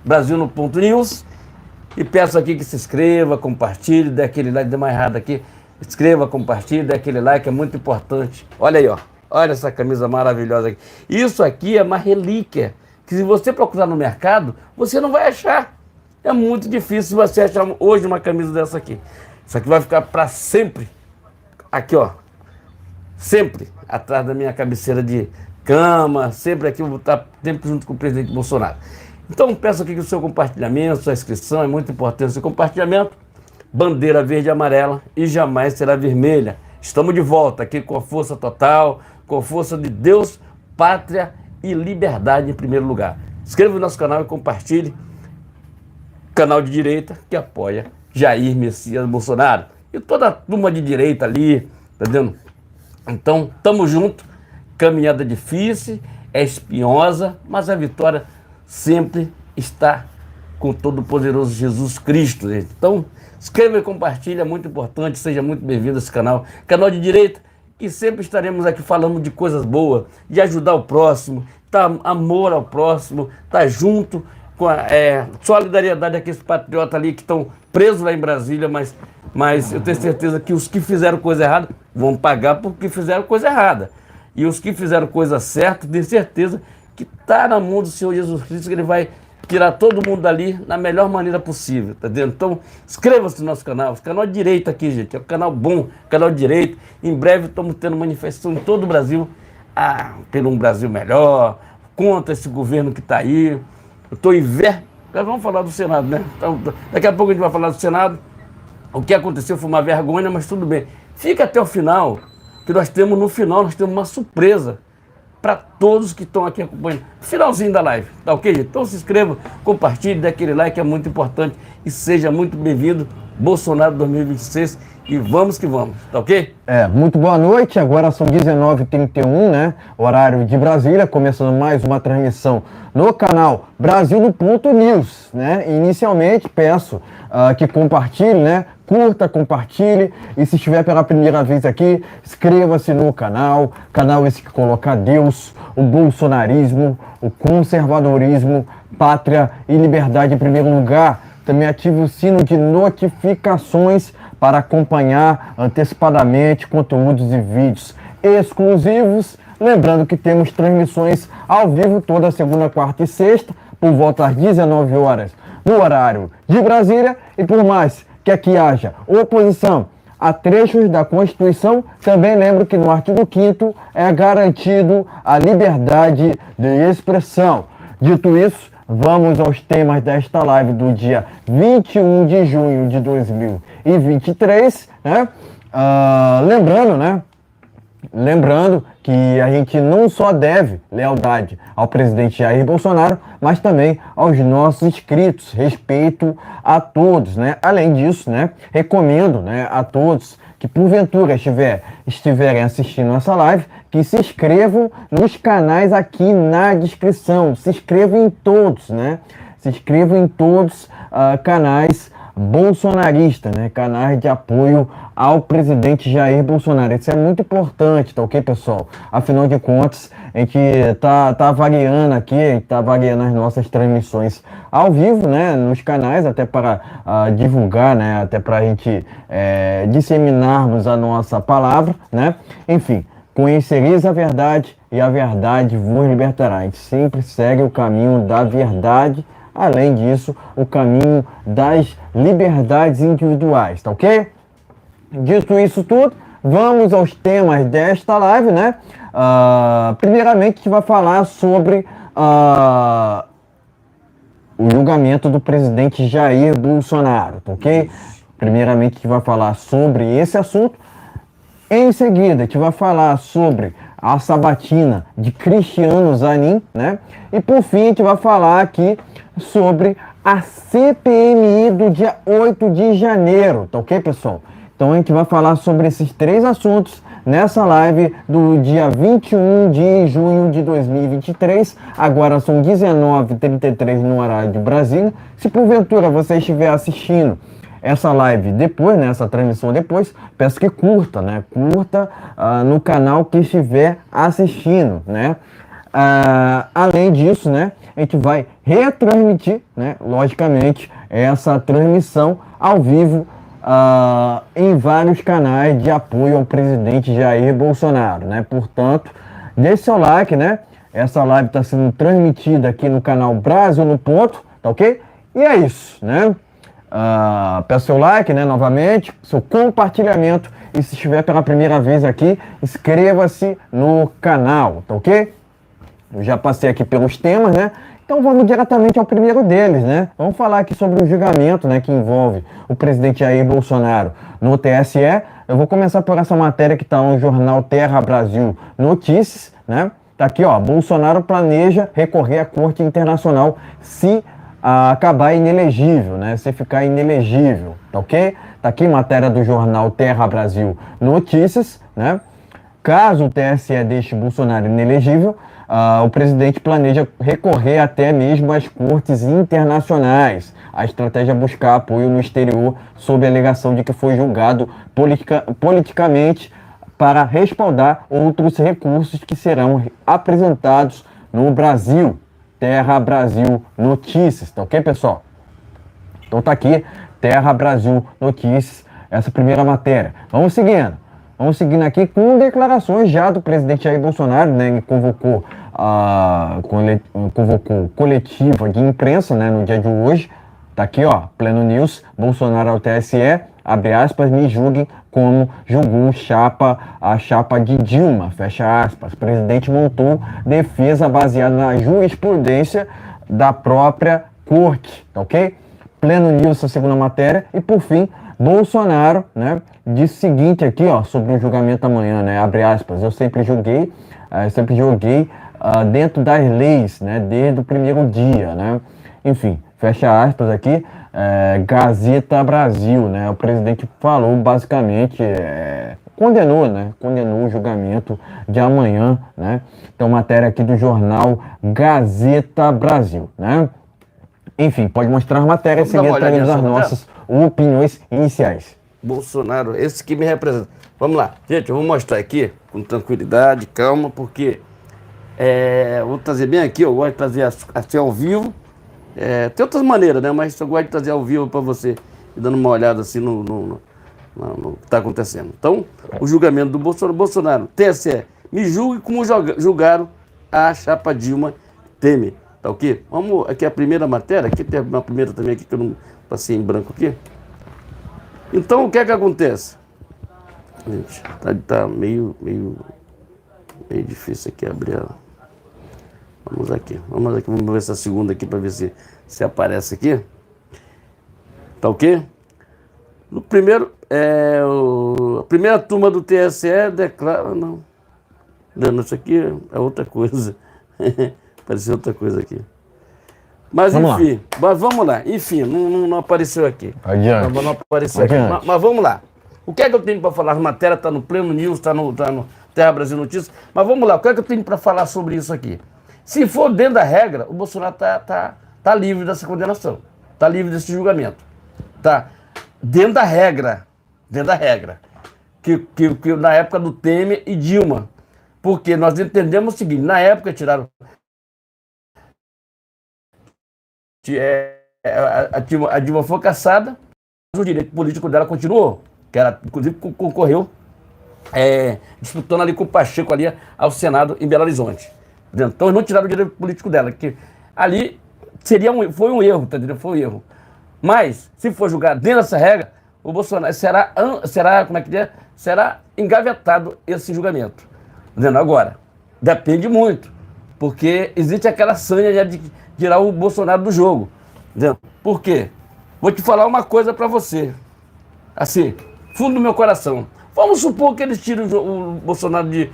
Brasil no Ponto News. E peço aqui que se inscreva, compartilhe, dê aquele like, dê mais errado aqui. Inscreva, compartilhe, dê aquele like, é muito importante. Olha aí, ó. Olha essa camisa maravilhosa aqui. Isso aqui é uma relíquia, que se você procurar no mercado, você não vai achar. É muito difícil você achar hoje uma camisa dessa aqui. Isso aqui vai ficar para sempre. Aqui, ó. Sempre atrás da minha cabeceira de cama. Sempre aqui, eu vou estar sempre junto com o presidente Bolsonaro. Então peço aqui que o seu compartilhamento, sua inscrição, é muito importante o seu compartilhamento. Bandeira verde e amarela e jamais será vermelha. Estamos de volta aqui com a força total, com a força de Deus, pátria e liberdade em primeiro lugar. Inscreva no nosso canal e compartilhe. Canal de direita que apoia Jair Messias Bolsonaro. E toda a turma de direita ali, tá vendo? Então, tamo junto. Caminhada difícil, é espinhosa, mas a vitória sempre está com todo o poderoso Jesus Cristo, gente. Então, inscreva e compartilha, é muito importante, seja muito bem-vindo a esse canal. Canal de direita, que sempre estaremos aqui falando de coisas boas, de ajudar o próximo, tá, amor ao próximo, tá junto com a solidariedade àqueles patriotas ali que estão presos lá em Brasília, mas eu tenho certeza que os que fizeram coisa errada vão pagar porque fizeram coisa errada. E os que fizeram coisa certa, tenho certeza que está na mão do Senhor Jesus Cristo, que Ele vai tirar todo mundo dali na melhor maneira possível, tá vendo? Então, inscreva-se no nosso canal, o canal de direita aqui, gente, é um canal bom, canal de direita. Em breve estamos tendo manifestação em todo o Brasil, pelo um Brasil melhor, contra esse governo que está aí. Eu estou em vamos falar do Senado, né? Então, daqui a pouco a gente vai falar do Senado. O que aconteceu foi uma vergonha, mas tudo bem. Fica até o final, que no final nós temos uma surpresa para todos que estão aqui acompanhando. Finalzinho da live, tá ok, gente? Então se inscreva, compartilhe, dê aquele like, é muito importante. E seja muito bem-vindo, Bolsonaro 2026. E vamos que vamos, tá ok? Muito boa noite, agora são 19h31, né? Horário de Brasília, começando mais uma transmissão no canal Brasil no Ponto News, né? Inicialmente peço que compartilhe, né? Curta, compartilhe, e se estiver pela primeira vez aqui, inscreva-se no canal esse que coloca Deus, o bolsonarismo, o conservadorismo, pátria e liberdade em primeiro lugar. Também ative o sino de notificações para acompanhar antecipadamente conteúdos e vídeos exclusivos. Lembrando que temos transmissões ao vivo toda segunda, quarta e sexta, por volta das 19 horas, no horário de Brasília. E por mais que aqui haja oposição a trechos da Constituição, também lembro que no artigo 5º é garantido a liberdade de expressão. Dito isso, vamos aos temas desta live do dia 21 de junho de 2023, né? Lembrando que a gente não só deve lealdade ao presidente Jair Bolsonaro, mas também aos nossos inscritos, respeito a todos, né? Além disso, né, recomendo, né, a todos que porventura estiverem assistindo essa live, que se inscrevam nos canais aqui na descrição. Se inscrevam em todos, né? Se inscrevam em todos canais bolsonaristas, né? Canais de apoio ao presidente Jair Bolsonaro. Isso é muito importante, tá ok, pessoal? Afinal de contas, a gente tá variando aqui, a gente tá variando as nossas transmissões ao vivo, né? Nos canais, até para divulgar, né? Até para a gente disseminarmos a nossa palavra, né? Enfim, conhecereis a verdade e a verdade vos libertará. A gente sempre segue o caminho da verdade. Além disso, o caminho das liberdades individuais, tá ok? Dito isso tudo, vamos aos temas desta live, né? Primeiramente, a gente vai falar sobre o julgamento do presidente Jair Bolsonaro, tá ok? Primeiramente, a gente vai falar sobre esse assunto. Em seguida, a gente vai falar sobre a sabatina de Cristiano Zanin, né? E por fim, a gente vai falar aqui sobre a CPMI do dia 8 de janeiro, tá ok, pessoal? Então a gente vai falar sobre esses três assuntos nessa live do dia 21 de junho de 2023. Agora são 19h33 no horário de Brasília. Se porventura você estiver assistindo essa live depois, né, essa transmissão depois, peço que curta, né? Curta no canal que estiver assistindo, né? além disso, né, a gente vai retransmitir, né, logicamente, essa transmissão ao vivo em vários canais de apoio ao presidente Jair Bolsonaro, né? Portanto, deixe seu like, né? Essa live está sendo transmitida aqui no canal Brasil no Ponto, tá ok? E é isso, né? Peço seu like, né? Novamente, seu compartilhamento e se estiver pela primeira vez aqui, inscreva-se no canal, tá ok? Eu já passei aqui pelos temas, né? Então vamos diretamente ao primeiro deles, né? Vamos falar aqui sobre o julgamento, né, que envolve o presidente Jair Bolsonaro no TSE. Eu vou começar por essa matéria que está no jornal Terra Brasil Notícias, né? Tá aqui, ó, Bolsonaro planeja recorrer à Corte Internacional se acabar inelegível, né? Se ficar inelegível, tá ok? Tá aqui matéria do jornal Terra Brasil Notícias, né? Caso o TSE deixe Bolsonaro inelegível, o presidente planeja recorrer até mesmo às cortes internacionais. A estratégia é buscar apoio no exterior sob a alegação de que foi julgado politicamente para respaldar outros recursos que serão apresentados no Brasil. Terra Brasil Notícias, tá ok, pessoal? Então tá aqui, Terra Brasil Notícias, essa primeira matéria. Vamos seguindo aqui com declarações já do presidente Jair Bolsonaro, né? Ele convocou coletiva de imprensa, né, no dia de hoje. Tá aqui, ó, Pleno News, Bolsonaro ao TSE, abre aspas, me julguem como julgou a chapa de Dilma, fecha aspas. O presidente montou defesa baseada na jurisprudência da própria corte, tá ok? Pleno News, essa segunda matéria. E por fim, Bolsonaro, né, disse o seguinte aqui, ó, sobre o julgamento amanhã, né, abre aspas, eu sempre joguei dentro das leis, né, desde o primeiro dia, né, enfim, fecha aspas aqui, Gazeta Brasil, né, o presidente falou basicamente, condenou o julgamento de amanhã, né, então matéria aqui do jornal Gazeta Brasil, né, enfim, pode mostrar a matéria e seguir trazendo as nossas opiniões iniciais. Bolsonaro, esse que me representa. Vamos lá, gente, eu vou mostrar aqui com tranquilidade, calma, porque vou trazer bem aqui, eu gosto de trazer assim ao vivo. Tem outras maneiras, né? Mas eu gosto de trazer ao vivo para você ir dando uma olhada assim no que está acontecendo. Então, o julgamento do Bolsonaro, TSE, me julgue como julgaram a chapa Dilma Temer. Tá ok? Vamos aqui a primeira matéria, aqui tem uma primeira também aqui que eu não passei em branco aqui. Então, o que é que acontece? Gente, tá meio difícil aqui abrir ela. Vamos aqui, vamos ver essa segunda aqui para ver se aparece aqui. Tá ok? No primeiro, a primeira turma do TSE declara... Não, isso aqui é outra coisa. Apareceu outra coisa aqui. Mas enfim, vamos lá. Enfim, não apareceu aqui. Adiante. Não apareceu aqui. Mas vamos lá. O que é que eu tenho para falar? A matéria está no Pleno News, está no Terra Brasil Notícias. Mas vamos lá, o que é que eu tenho para falar sobre isso aqui? Se for dentro da regra, o Bolsonaro tá livre dessa condenação. Está livre desse julgamento. Tá dentro da regra. Dentro da regra. Que na época do Temer e Dilma. Porque nós entendemos o seguinte, na época tiraram... A Dilma foi cassada, mas o direito político dela continuou, que ela, inclusive, concorreu disputando ali com o Pacheco ali ao Senado em Belo Horizonte. Então, eles não tiraram o direito político dela, que ali foi um erro, tá entendendo? Foi um erro. Mas, se for julgado dentro dessa regra, o Bolsonaro será como é que é? Será engavetado esse julgamento. Entendeu? Agora, depende muito, porque existe aquela sanha de tirar o Bolsonaro do jogo. Entendeu? Por quê? Vou te falar uma coisa pra você. Assim, fundo do meu coração. Vamos supor que eles tiram o Bolsonaro de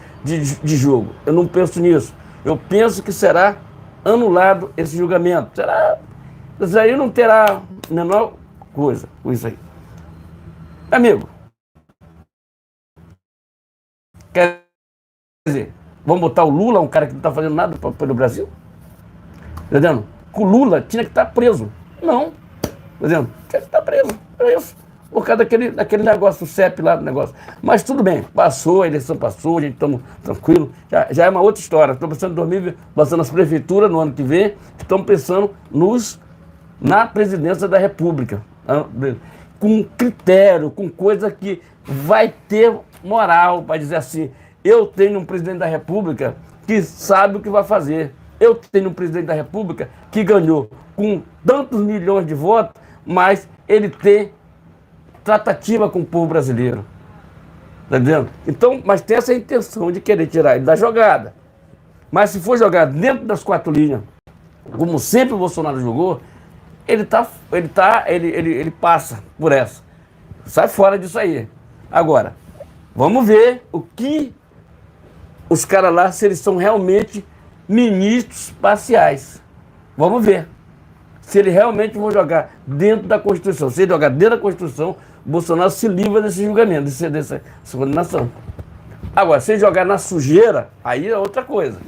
jogo. Eu não penso nisso. Eu penso que será anulado esse julgamento. Isso aí não terá a menor coisa com isso aí. Amigo, quer dizer, vamos botar o Lula, um cara que não está fazendo nada pelo Brasil? Entendendo? O Lula tinha que estar preso. Não. Entendendo? Tinha que estar preso. É isso. Por causa daquele negócio, o CEP lá do negócio. Mas tudo bem, passou, a eleição passou, a gente estamos tranquilos. Já é uma outra história. Estamos pensando em 2020, passando nas prefeituras no ano que vem, estamos pensando na presidência da República. Com critério, com coisa que vai ter moral para dizer assim, eu tenho um presidente da República que sabe o que vai fazer. Eu tenho um presidente da República que ganhou com tantos milhões de votos, mas ele tem tratativa com o povo brasileiro. Tá entendendo? Então, mas tem essa intenção de querer tirar ele da jogada. Mas se for jogar dentro das 4 linhas, como sempre o Bolsonaro jogou, ele passa por essa. Sai fora disso aí. Agora, vamos ver o que os caras lá, se eles são realmente ministros parciais. Vamos ver. Se eles realmente vão jogar dentro da Constituição. Se ele jogar dentro da Constituição, o Bolsonaro se livra desse julgamento, dessa condenação. Agora, se ele jogar na sujeira, aí é outra coisa.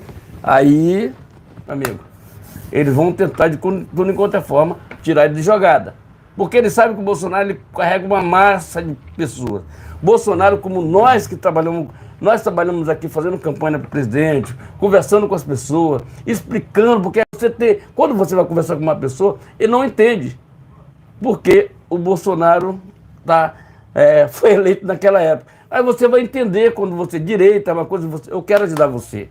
Aí, amigo, eles vão tentar de tudo em qualquer forma tirar ele de jogada. Porque eles sabem que o Bolsonaro ele carrega uma massa de pessoas. Bolsonaro, como nós que trabalhamos aqui fazendo campanha para o presidente, conversando com as pessoas, explicando, porque quando você vai conversar com uma pessoa, ele não entende. Porque o Bolsonaro foi eleito naquela época. Aí você vai entender quando você direita, uma coisa, eu quero ajudar você.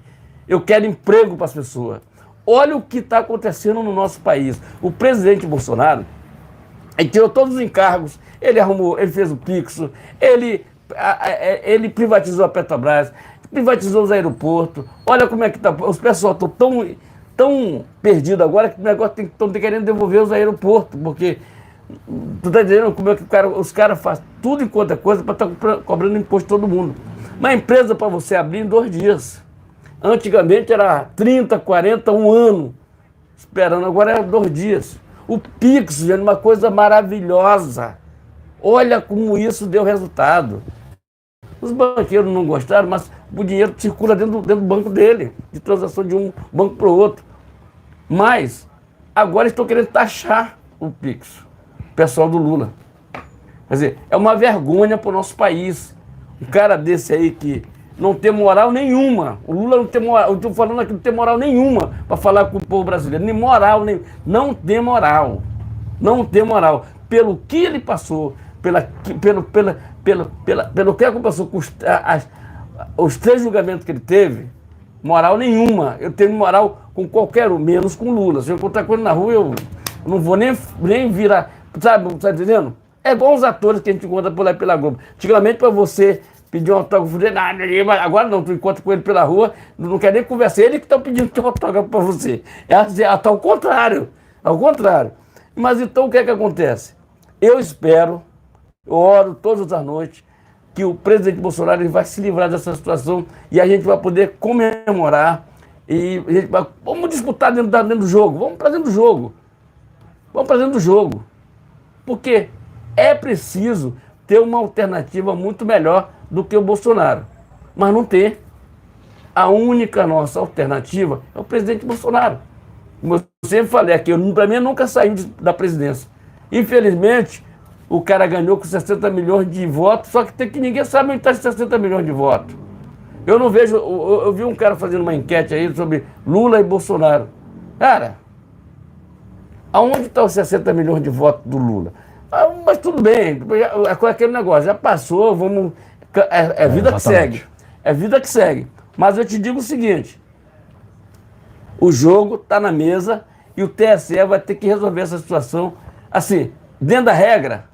Eu quero emprego para as pessoas. Olha o que está acontecendo no nosso país. O presidente Bolsonaro, ele tirou todos os encargos, ele fez o Pix, ele privatizou a Petrobras, privatizou os aeroportos. Olha como é que está. Os pessoal estão tão perdidos agora que o negócio estão querendo devolver os aeroportos, porque tu está entendendo como é que os caras fazem tudo enquanto é coisa para estar cobrando imposto de todo mundo. Uma empresa para você abrir em 2 dias. Antigamente era 30, 40, um ano esperando, agora é 2 dias. O Pix, gente, uma coisa maravilhosa. Olha como isso deu resultado. Os banqueiros não gostaram, mas o dinheiro circula dentro do banco dele, de transação de um banco para o outro. Mas agora estão querendo taxar o Pix, o pessoal do Lula. Quer dizer, é uma vergonha para o nosso país. Um cara desse aí que não tem moral nenhuma. O Lula não tem moral, eu estou falando aqui, não tem moral nenhuma para falar com o povo brasileiro. Nem moral, nem. Não tem moral. Não tem moral. Pelo que ele passou, pelo que ele passou, com os 3 julgamentos que ele teve, moral nenhuma. Eu tenho moral com qualquer um, menos com o Lula. Se eu encontrar com ele na rua, eu não vou nem virar. Sabe, tá entendendo? É igual os atores que a gente encontra por lá pela Globo. Antigamente, para você pedir um autógrafo dele, agora não, tu encontra com ele pela rua, não quer nem conversar, ele que está pedindo teu autógrafo para você. Tá ao contrário, ao contrário. Mas então o que é que acontece? Eu espero, eu oro todas as noites, que o presidente Bolsonaro ele vai se livrar dessa situação e a gente vai poder comemorar e vamos disputar dentro do jogo, vamos para dentro do jogo. Vamos para dentro do jogo. Porque é preciso ter uma alternativa muito melhor do que o Bolsonaro. Mas não tem. A única nossa alternativa é o presidente Bolsonaro. Como eu sempre falei aqui, para mim eu nunca saí da presidência. Infelizmente, o cara ganhou com 60 milhões de votos, só que ninguém sabe onde está esses 60 milhões de votos. Eu não vejo, eu vi um cara fazendo uma enquete aí sobre Lula e Bolsonaro. Cara, aonde estão os 60 milhões de votos do Lula? Mas tudo bem, é aquele negócio, já passou, vamos. É vida que segue. É vida que segue. Mas eu te digo o seguinte: o jogo está na mesa e o TSE vai ter que resolver essa situação. Assim, dentro da regra,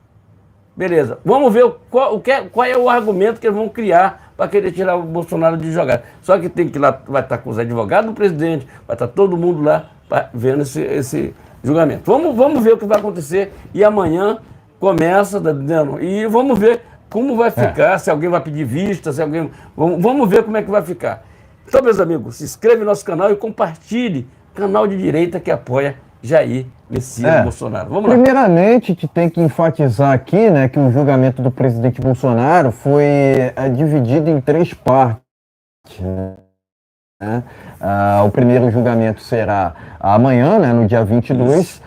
beleza. Vamos ver qual é o argumento que eles vão criar para querer tirar o Bolsonaro de jogada. Só que tem que ir lá, vai estar com os advogados do presidente, vai estar todo mundo lá vendo esse julgamento. Vamos ver o que vai acontecer e amanhã começa, tá entendendo? E vamos ver como vai ficar, se alguém vai pedir vista, se alguém. Vamos ver como é que vai ficar. Então, meus amigos, se inscreve no nosso canal e compartilhe o canal de direita que apoia Jair Messias Bolsonaro. Vamos lá. Primeiramente, te tem que enfatizar aqui, né, que o julgamento do presidente Bolsonaro foi dividido em 3 partes, né? né? O primeiro julgamento será amanhã, né, no dia 22.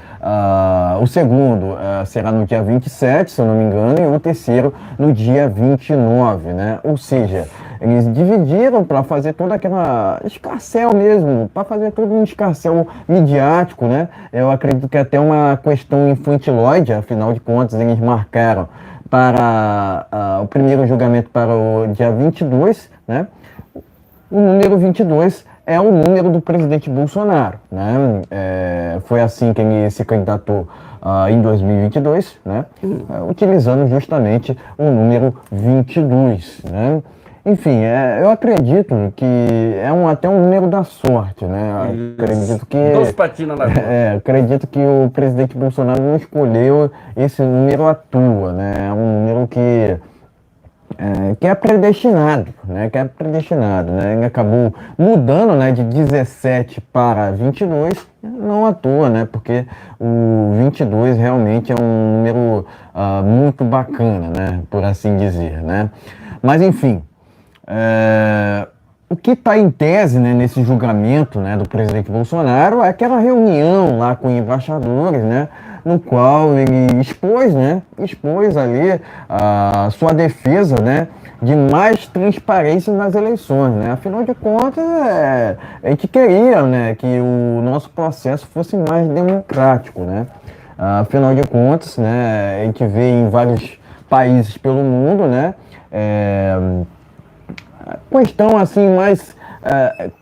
O segundo será no dia 27, se eu não me engano, e o terceiro no dia 29, né? Ou seja, eles dividiram para fazer toda aquela escarcéu mesmo, para fazer todo um escarcéu midiático, né? Eu acredito que é até uma questão infantiloide, afinal de contas, eles marcaram para o primeiro julgamento para o dia 22, né? O número 22 é o número do presidente Bolsonaro, né? Foi assim que ele se candidatou em 2022, né? Utilizando justamente o número 22, né? Enfim, eu acredito que até um número da sorte, né? Acredito que, Dois patinhos na lagoa. acredito que o presidente Bolsonaro não escolheu esse número à toa, né? É um número que é predestinado, né? Que é predestinado, né? Ele acabou mudando, né, de 17 para 22, não à toa, né? Porque o 22 realmente é um número muito bacana, né? Por assim dizer, né? Mas enfim, o que está em tese, né, nesse julgamento, né, do presidente Bolsonaro é aquela reunião lá com embaixadores, né, no qual ele expôs ali a sua defesa, né, de mais transparência nas eleições, né. Afinal de contas, a gente queria, né, que o nosso processo fosse mais democrático, né. Afinal de contas, né, a gente vê em vários países pelo mundo, né, questão assim mais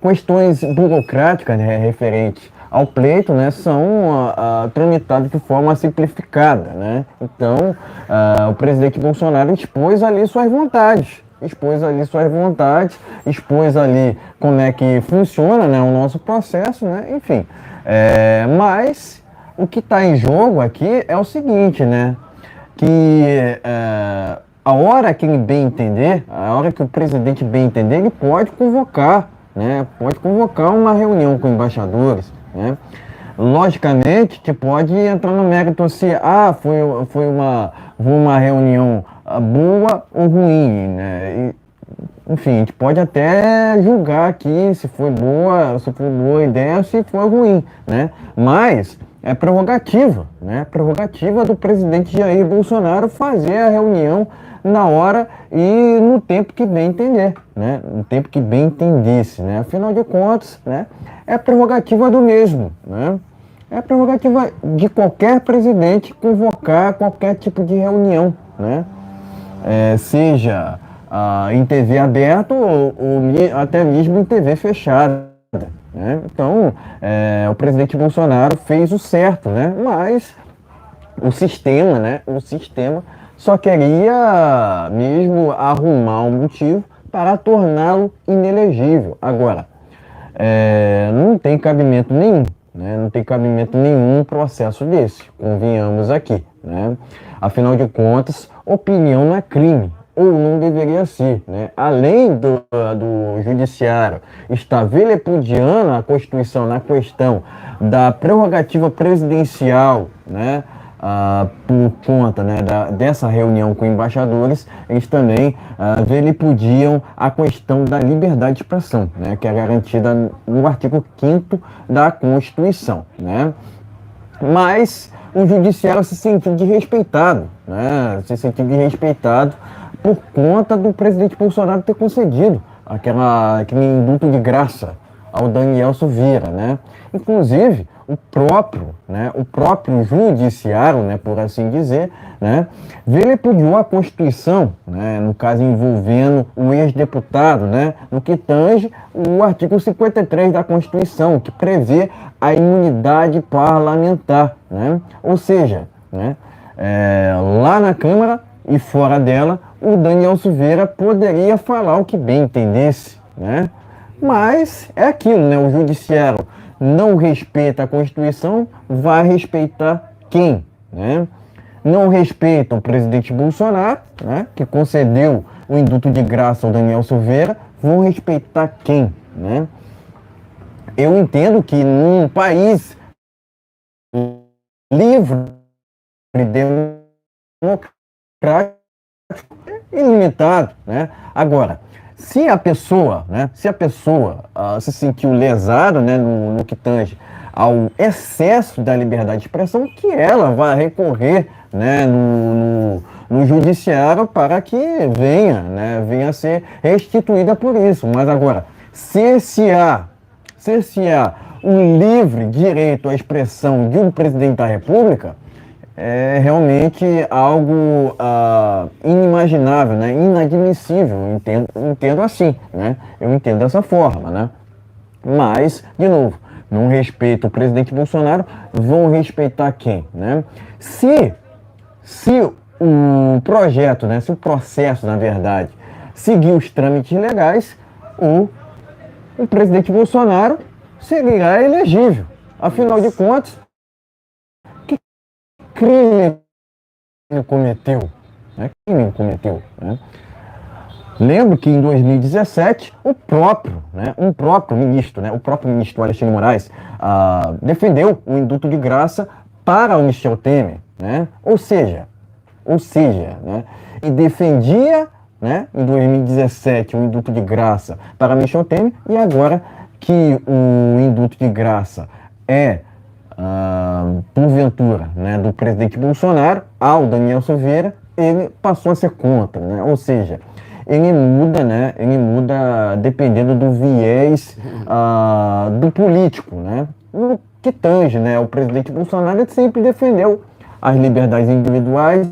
questões burocráticas, né, referentes ao pleito, né, são tramitadas de forma simplificada, né? Então, o presidente Bolsonaro expôs ali suas vontades, expôs ali como é que funciona, né, o nosso processo, né? Enfim, mas o que está em jogo aqui é o seguinte, né? Que a hora que ele bem entender, a hora que o presidente bem entender, ele pode convocar, né? Pode convocar uma reunião com embaixadores, né? Logicamente que pode entrar no mérito se foi uma reunião boa ou ruim, né? Enfim, a gente pode até julgar aqui se foi boa ideia ou se foi ruim, né? Mas é prerrogativa, né? Prerrogativa do presidente Jair Bolsonaro fazer a reunião na hora e no tempo que bem entender, né? No tempo que bem entendesse, né? Afinal de contas, né? É prerrogativa do mesmo, né? É prerrogativa de qualquer presidente convocar qualquer tipo de reunião, né? Seja em TV aberta ou até mesmo em TV fechada, né? Então, o presidente Bolsonaro fez o certo, né? Mas o sistema, né? O sistema só queria mesmo arrumar um motivo para torná-lo inelegível. Agora, não tem cabimento nenhum, né? Não tem cabimento nenhum processo desse, convenhamos aqui, né? Afinal de contas, opinião não é crime, ou não deveria ser, né? Além do judiciário estar vilipendiando a Constituição na questão da prerrogativa presidencial, né? Por conta, né, dessa reunião com embaixadores, eles também vilipendiam a questão da liberdade de expressão, né, que é garantida no artigo 5º da Constituição, né? Mas o judiciário se sentiu desrespeitado, né? Se sentiu desrespeitado por conta do presidente Bolsonaro ter concedido aquele indulto de graça ao Daniel Silveira, né? Inclusive, o próprio judiciário, né, por assim dizer, né, vilipendiou a Constituição, né, no caso envolvendo o ex-deputado, né, no que tange o artigo 53 da Constituição, que prevê a imunidade parlamentar, né? Ou seja, né, lá na Câmara e fora dela, o Daniel Silveira poderia falar o que bem entendesse, né? Mas é aquilo, né? O judiciário não respeita a Constituição, vai respeitar quem, né? Não respeita o presidente Bolsonaro, né, que concedeu o indulto de graça ao Daniel Silveira, vão respeitar quem, né? Eu entendo que num país livre, democrático, ilimitado, né? Agora, Se a pessoa, né, se sentiu lesada, né, no que tange ao excesso da liberdade de expressão, que ela vai recorrer, né, no judiciário para que venha a ser restituída por isso. Mas agora, cercear o livre direito à expressão de um presidente da República é realmente algo inimaginável, né? Inadmissível, entendo assim, né? Eu entendo dessa forma, né? Mas, de novo, não respeito o presidente Bolsonaro, vão respeitar quem, né? Se o projeto, né, se o processo, na verdade, seguir os trâmites legais, o presidente Bolsonaro seguirá elegível. Afinal de contas, que crime ele cometeu? Né? Crime ele cometeu, né? Lembro que em 2017 um próprio ministro Alexandre de Moraes defendeu o indulto de graça para o Michel Temer, né? Ou seja, né? E defendia, né, em 2017 o indulto de graça para Michel Temer, e agora que o indulto de graça é porventura, né, do presidente Bolsonaro ao Daniel Silveira, ele passou a ser contra, né? Ou seja, ele muda, né? Ele muda dependendo do viés do político, né? No que tange, né? O presidente Bolsonaro ele sempre defendeu as liberdades individuais,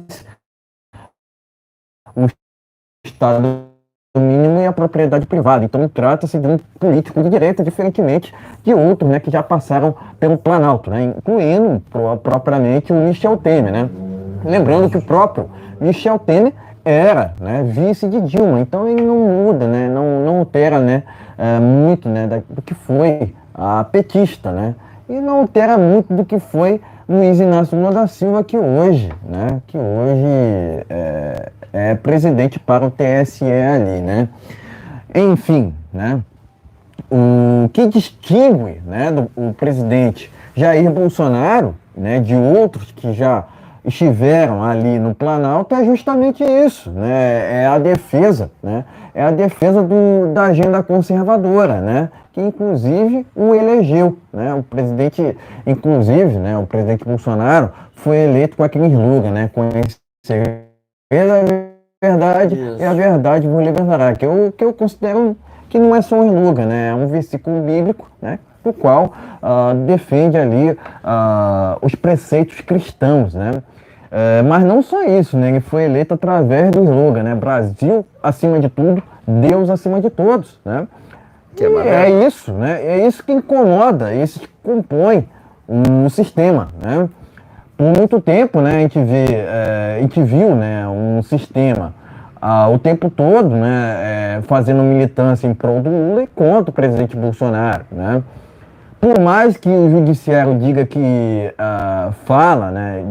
o Estado mínimo e a propriedade privada. Então trata-se de um político de direita, diferentemente de outros, né, que já passaram pelo Planalto, né, incluindo propriamente o Michel Temer, né? Lembrando que o próprio Michel Temer era, né, vice de Dilma, então ele não muda, né, não altera, né, muito, né, do que foi a petista, né, e não altera muito do que foi Luiz Inácio Lula da Silva, que hoje é presidente para o TSE ali, né. Enfim, né, o que distingue, né, o presidente Jair Bolsonaro, né, de outros que já estiveram ali no Planalto é justamente isso, né? É a defesa, né? É a defesa da agenda conservadora, né? Que inclusive o elegeu, né? O presidente, inclusive, né? O presidente Bolsonaro foi eleito com aquele slogan, né? Conhecer a verdade e a verdade vos libertará, que eu considero que não é só um slogan, né? É um versículo bíblico, né? O qual defende ali os preceitos cristãos, né? Mas não só isso, né? Ele foi eleito através do slogan, né? Brasil acima de tudo, Deus acima de todos, né? É isso, né? É isso que incomoda, é isso que compõe o sistema, né? Por muito tempo, né? A gente viu, né? Um sistema o tempo todo, né? Fazendo militância em prol do Lula e contra o presidente Bolsonaro, né? Por mais que o judiciário diga que fala, né,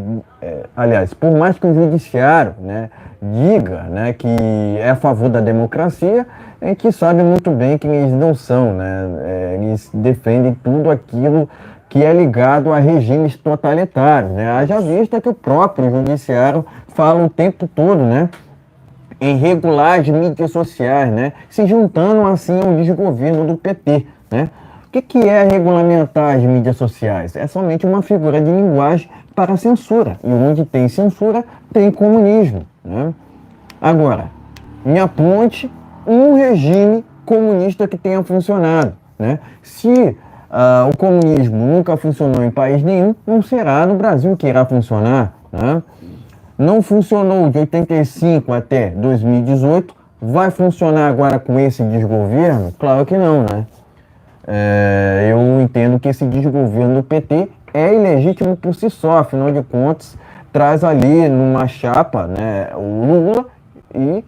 aliás, por mais que o judiciário, né, diga, né, que é a favor da democracia, a gente sabe muito bem que eles não são, né, eles defendem tudo aquilo que é ligado a regimes totalitários, né, haja vista que o próprio judiciário fala o tempo todo, né, em regular as mídias sociais, né, se juntando assim ao desgoverno do PT, né. O que é regulamentar as mídias sociais? É somente uma figura de linguagem para a censura. E onde tem censura, tem comunismo, né? Agora, me aponte um regime comunista que tenha funcionado, né? Se o comunismo nunca funcionou em país nenhum, não será no Brasil que irá funcionar, né? Não funcionou de 85 até 2018, vai funcionar agora com esse desgoverno? Claro que não, né? Eu entendo que esse desgoverno do PT é ilegítimo por si só, afinal de contas, traz ali numa chapa, né, o Lula e,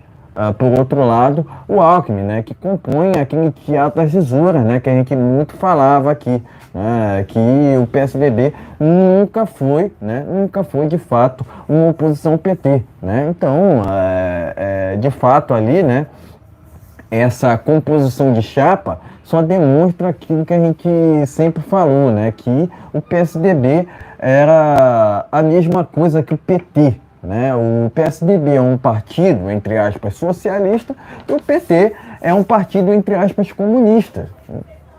por outro lado, o Alckmin, né, que compõe aquele teatro das tesouras, né, que a gente muito falava aqui, né, que o PSDB nunca foi de fato uma oposição ao PT, né, então, de fato ali, né, essa composição de chapa só demonstra aquilo que a gente sempre falou, né? Que o PSDB era a mesma coisa que o PT, né? O PSDB é um partido, entre aspas, socialista, e o PT é um partido, entre aspas, comunista.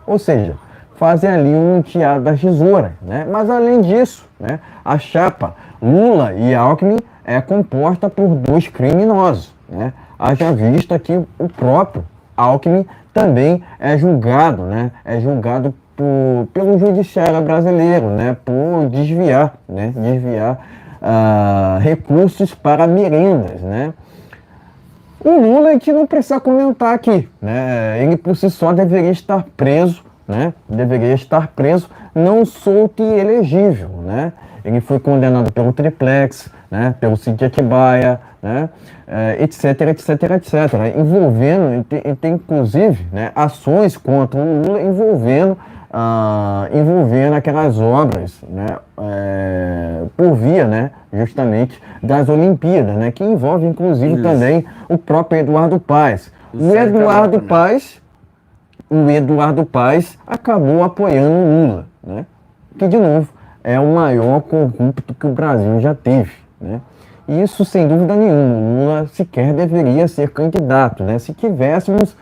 Ou seja, fazem ali um teatro das tesouras, né? Mas além disso, né, a chapa Lula e Alckmin é composta por dois criminosos, né? Haja vista que o próprio Alckmin também é julgado, né? É julgado pelo judiciário brasileiro, né? Por desviar, né? Recursos para merendas, né? O Lula a gente não precisa comentar aqui, né? Ele por si só deveria estar preso, né? Deveria estar preso, não solto e elegível, né? Ele foi condenado pelo Triplex, né? Pelo Cid Atibaia, né? Etc, etc, etc. Envolvendo, tem inclusive, né, ações contra o Lula envolvendo aquelas obras, né, por via, né, justamente das Olimpíadas, né, que envolve inclusive também o próprio Eduardo Paes. O Eduardo Paes acabou apoiando o Lula, né, que de novo é o maior corrupto que o Brasil já teve, né. Isso sem dúvida nenhuma, o Lula sequer deveria ser candidato, né, se tivéssemos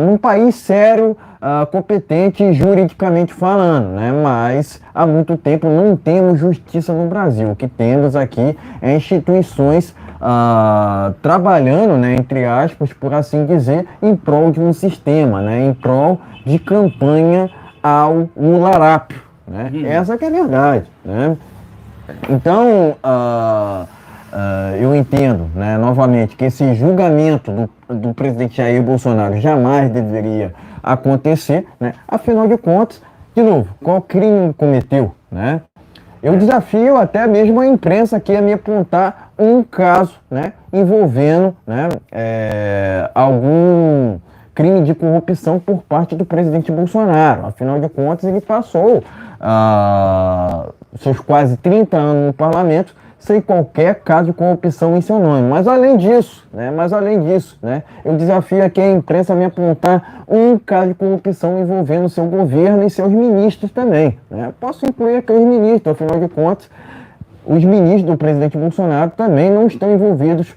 num país sério, competente juridicamente falando, né? Mas há muito tempo não temos justiça no Brasil. O que temos aqui é instituições trabalhando, né, entre aspas, por assim dizer, em prol de um sistema, né? Em prol de campanha ao Lularápio, né? Essa que é a verdade, né? Então, eu entendo, né, novamente, que esse julgamento do presidente Jair Bolsonaro jamais deveria acontecer, né? Afinal de contas, de novo, qual crime ele cometeu, né? Eu desafio até mesmo a imprensa aqui a me apontar um caso, né, envolvendo, né, algum crime de corrupção por parte do presidente Bolsonaro. Afinal de contas, ele passou seus quase 30 anos no parlamento sem qualquer caso de corrupção em seu nome. Mas além disso, né, eu desafio aqui a imprensa a me apontar um caso de corrupção envolvendo seu governo e seus ministros também, né? Posso incluir aqui os ministros, afinal de contas, os ministros do presidente Bolsonaro também não estão envolvidos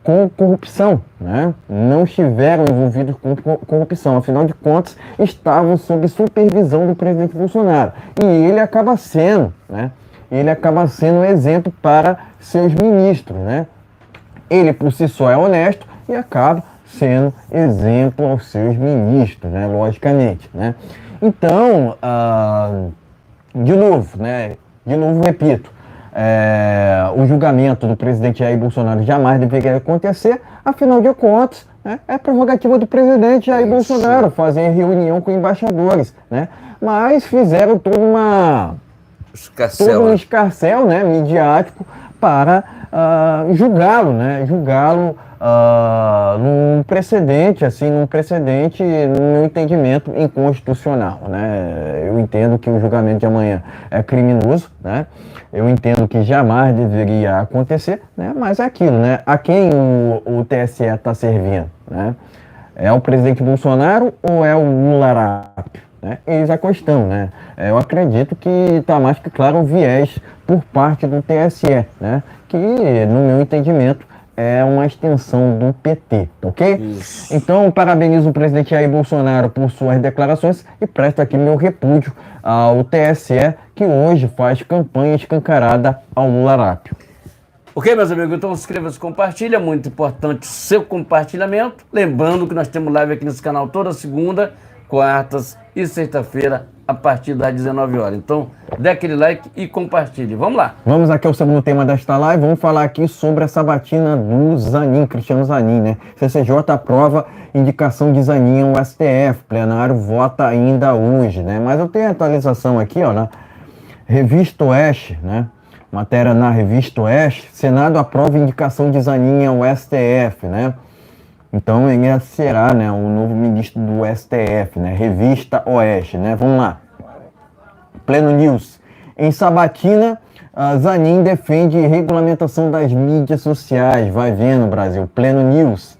com corrupção, né? Não estiveram envolvidos com corrupção, afinal de contas, estavam sob supervisão do presidente Bolsonaro. E ele acaba sendo, né? Ele acaba sendo exemplo para seus ministros, né? Ele por si só é honesto e acaba sendo exemplo aos seus ministros, né? Logicamente, né? Então, de novo, né? De novo repito, o julgamento do presidente Jair Bolsonaro jamais deveria acontecer, afinal de contas, né, é prerrogativa do presidente Jair Bolsonaro fazer reunião com embaixadores, né? Mas fizeram todo um escarcéu, né, midiático para julgá-lo, né? Julgá-lo num precedente, no meu entendimento, inconstitucional, né? Eu entendo que o julgamento de amanhã é criminoso, né? Eu entendo que jamais deveria acontecer, né? Mas é aquilo, né? A quem o TSE está servindo, né? É o presidente Bolsonaro ou é o Lularápio? Né? Eis a questão, né? Eu acredito que está mais que claro o viés por parte do TSE, né? Que, no meu entendimento, é uma extensão do PT, ok? Isso. Então, parabenizo o presidente Jair Bolsonaro por suas declarações e presto aqui meu repúdio ao TSE, que hoje faz campanha escancarada ao Lularápio. Ok, meus amigos, então inscreva-se e compartilha, muito importante o seu compartilhamento. Lembrando que nós temos live aqui nesse canal toda segunda, quartas e sexta-feira, a partir das 19 horas. Então, dê aquele like e compartilhe. Vamos lá. Vamos aqui ao segundo tema desta live. Vamos falar aqui sobre a sabatina do Zanin, Cristiano Zanin, né? CCJ aprova indicação de Zanin ao STF. Plenário vota ainda hoje, né? Mas eu tenho a atualização aqui, ó, na Revista Oeste, né? Matéria na Revista Oeste. Senado aprova indicação de Zanin ao STF, né? Então ele será, né, o novo ministro do STF, né? Revista Oeste, né? Vamos lá. Pleno News. Em sabatina, Zanin defende regulamentação das mídias sociais. Vai vendo, Brasil. Pleno News.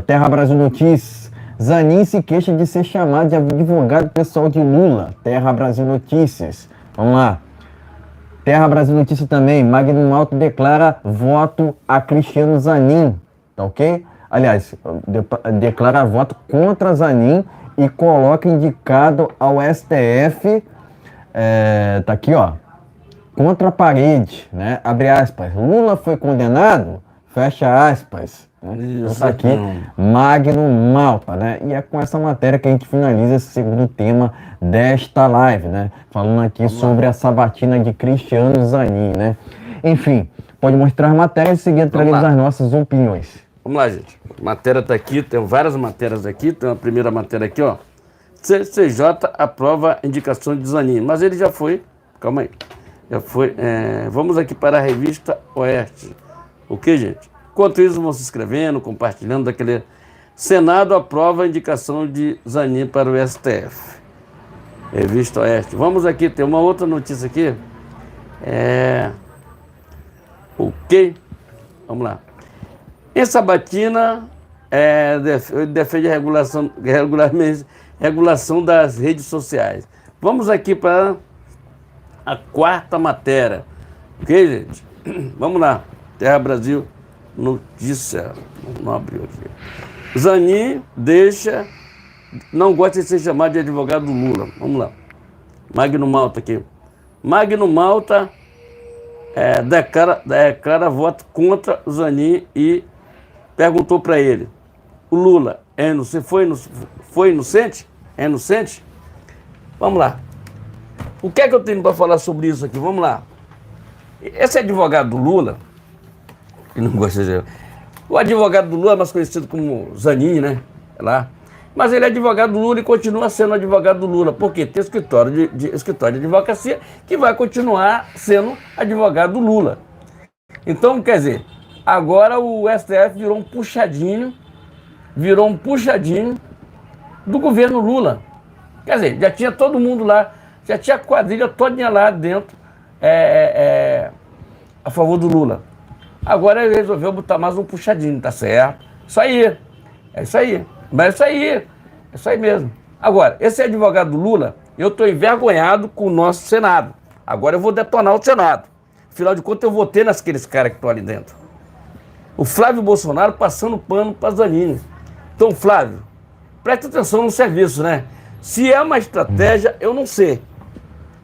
Terra Brasil Notícias. Zanin se queixa de ser chamado de advogado pessoal de Lula. Terra Brasil Notícias. Vamos lá. Terra Brasil Notícia também, Magno Malta declara voto a Cristiano Zanin, tá ok? Aliás, declara voto contra Zanin e coloca indicado ao STF, tá aqui, ó, contra a parede, né? Abre aspas, Lula foi condenado, fecha aspas. Isso aqui, Magno Malta, né? E é com essa matéria que a gente finaliza esse segundo tema desta live, né? Falando aqui sobre a sabatina de Cristiano Zanin, né? Enfim, pode mostrar a matéria e seguir trazendo as nossas opiniões. Vamos lá, gente. A matéria tá aqui, tem várias matérias aqui. Tem a primeira matéria aqui, ó. CCJ aprova a indicação de Zanin, mas ele já foi, calma aí, já foi, vamos aqui para a revista Oeste. O que, gente? Enquanto isso, vão se inscrevendo, compartilhando daquele... Senado aprova a indicação de Zanin para o STF. Revista Oeste. Vamos aqui, tem uma outra notícia aqui. Ok? Vamos lá. Em sabatina, defende a regulação das redes sociais. Vamos aqui para a quarta matéria. Ok, gente? Vamos lá. Terra Brasil Notícia. Não abriu aqui. Zanin não gosta de ser chamado de advogado do Lula. Vamos lá. Magno Malta aqui. Magno Malta declara voto contra o Zanin e perguntou para ele: o Lula foi inocente? É inocente? Vamos lá. O que é que eu tenho para falar sobre isso aqui? Vamos lá. Esse advogado do Lula, que não gosta de... O advogado do Lula é mais conhecido como Zanin, né? Lá. Mas ele é advogado do Lula e continua sendo advogado do Lula. Por quê? Tem escritório de advocacia que vai continuar sendo advogado do Lula. Então, quer dizer, agora o STF virou um puxadinho do governo Lula. Quer dizer, já tinha todo mundo lá, já tinha a quadrilha todinha lá dentro a favor do Lula. Agora ele resolveu botar mais um puxadinho, tá certo? Isso aí, é isso aí. Mas é isso aí mesmo. Agora, esse advogado do Lula, eu estou envergonhado com o nosso Senado. Agora eu vou detonar o Senado. Afinal de contas, eu votei naqueles caras que estão ali dentro. O Flávio Bolsonaro passando pano para Zanin. Então, Flávio, presta atenção no serviço, né? Se é uma estratégia, eu não sei.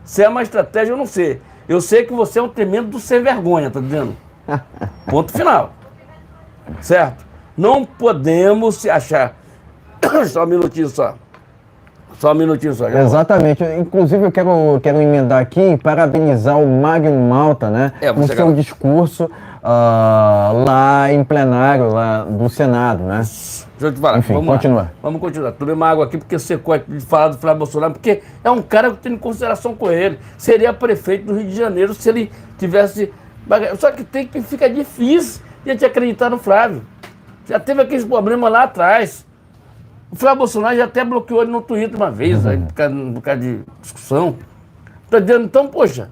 Se é uma estratégia, eu não sei. Eu sei que você é um tremendo do sem vergonha, tá dizendo? Ponto final. Certo? Não podemos se achar... Só um minutinho só. Só um minutinho só. Exatamente. Inclusive, eu quero emendar aqui e parabenizar o Magno Malta, né? Com seu discurso lá em plenário lá do Senado, né? Deixa eu te falar. Enfim, vamos continuar. Tomei uma água aqui porque secou de falar do Flávio Bolsonaro, porque é um cara que eu tenho consideração com ele. Seria prefeito do Rio de Janeiro se ele tivesse... Só que fica difícil de a gente acreditar no Flávio. Já teve aqueles problemas lá atrás. O Flávio Bolsonaro já até bloqueou ele no Twitter uma vez, aí, por causa de discussão. Tá dizendo, então, poxa,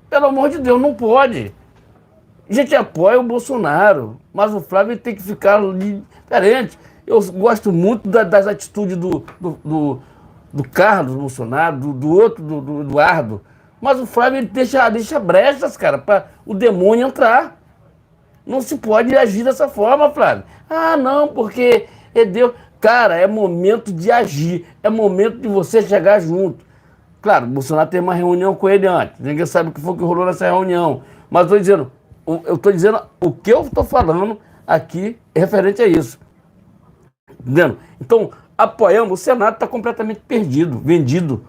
pelo amor de Deus, não pode. A gente apoia o Bolsonaro, mas o Flávio tem que ficar diferente. Eu gosto muito das atitudes do Carlos Bolsonaro, do outro, do Eduardo. Mas o Flávio ele deixa brechas, cara, para o demônio entrar. Não se pode agir dessa forma, Flávio. Ah, não, porque é Deus. Cara, é momento de agir. É momento de você chegar junto. Claro, o Bolsonaro tem uma reunião com ele antes. Ninguém sabe o que foi que rolou nessa reunião. Mas eu estou dizendo o que eu estou falando aqui referente a isso. Entendendo? Então, apoiamos. O Senado está completamente perdido, vendido.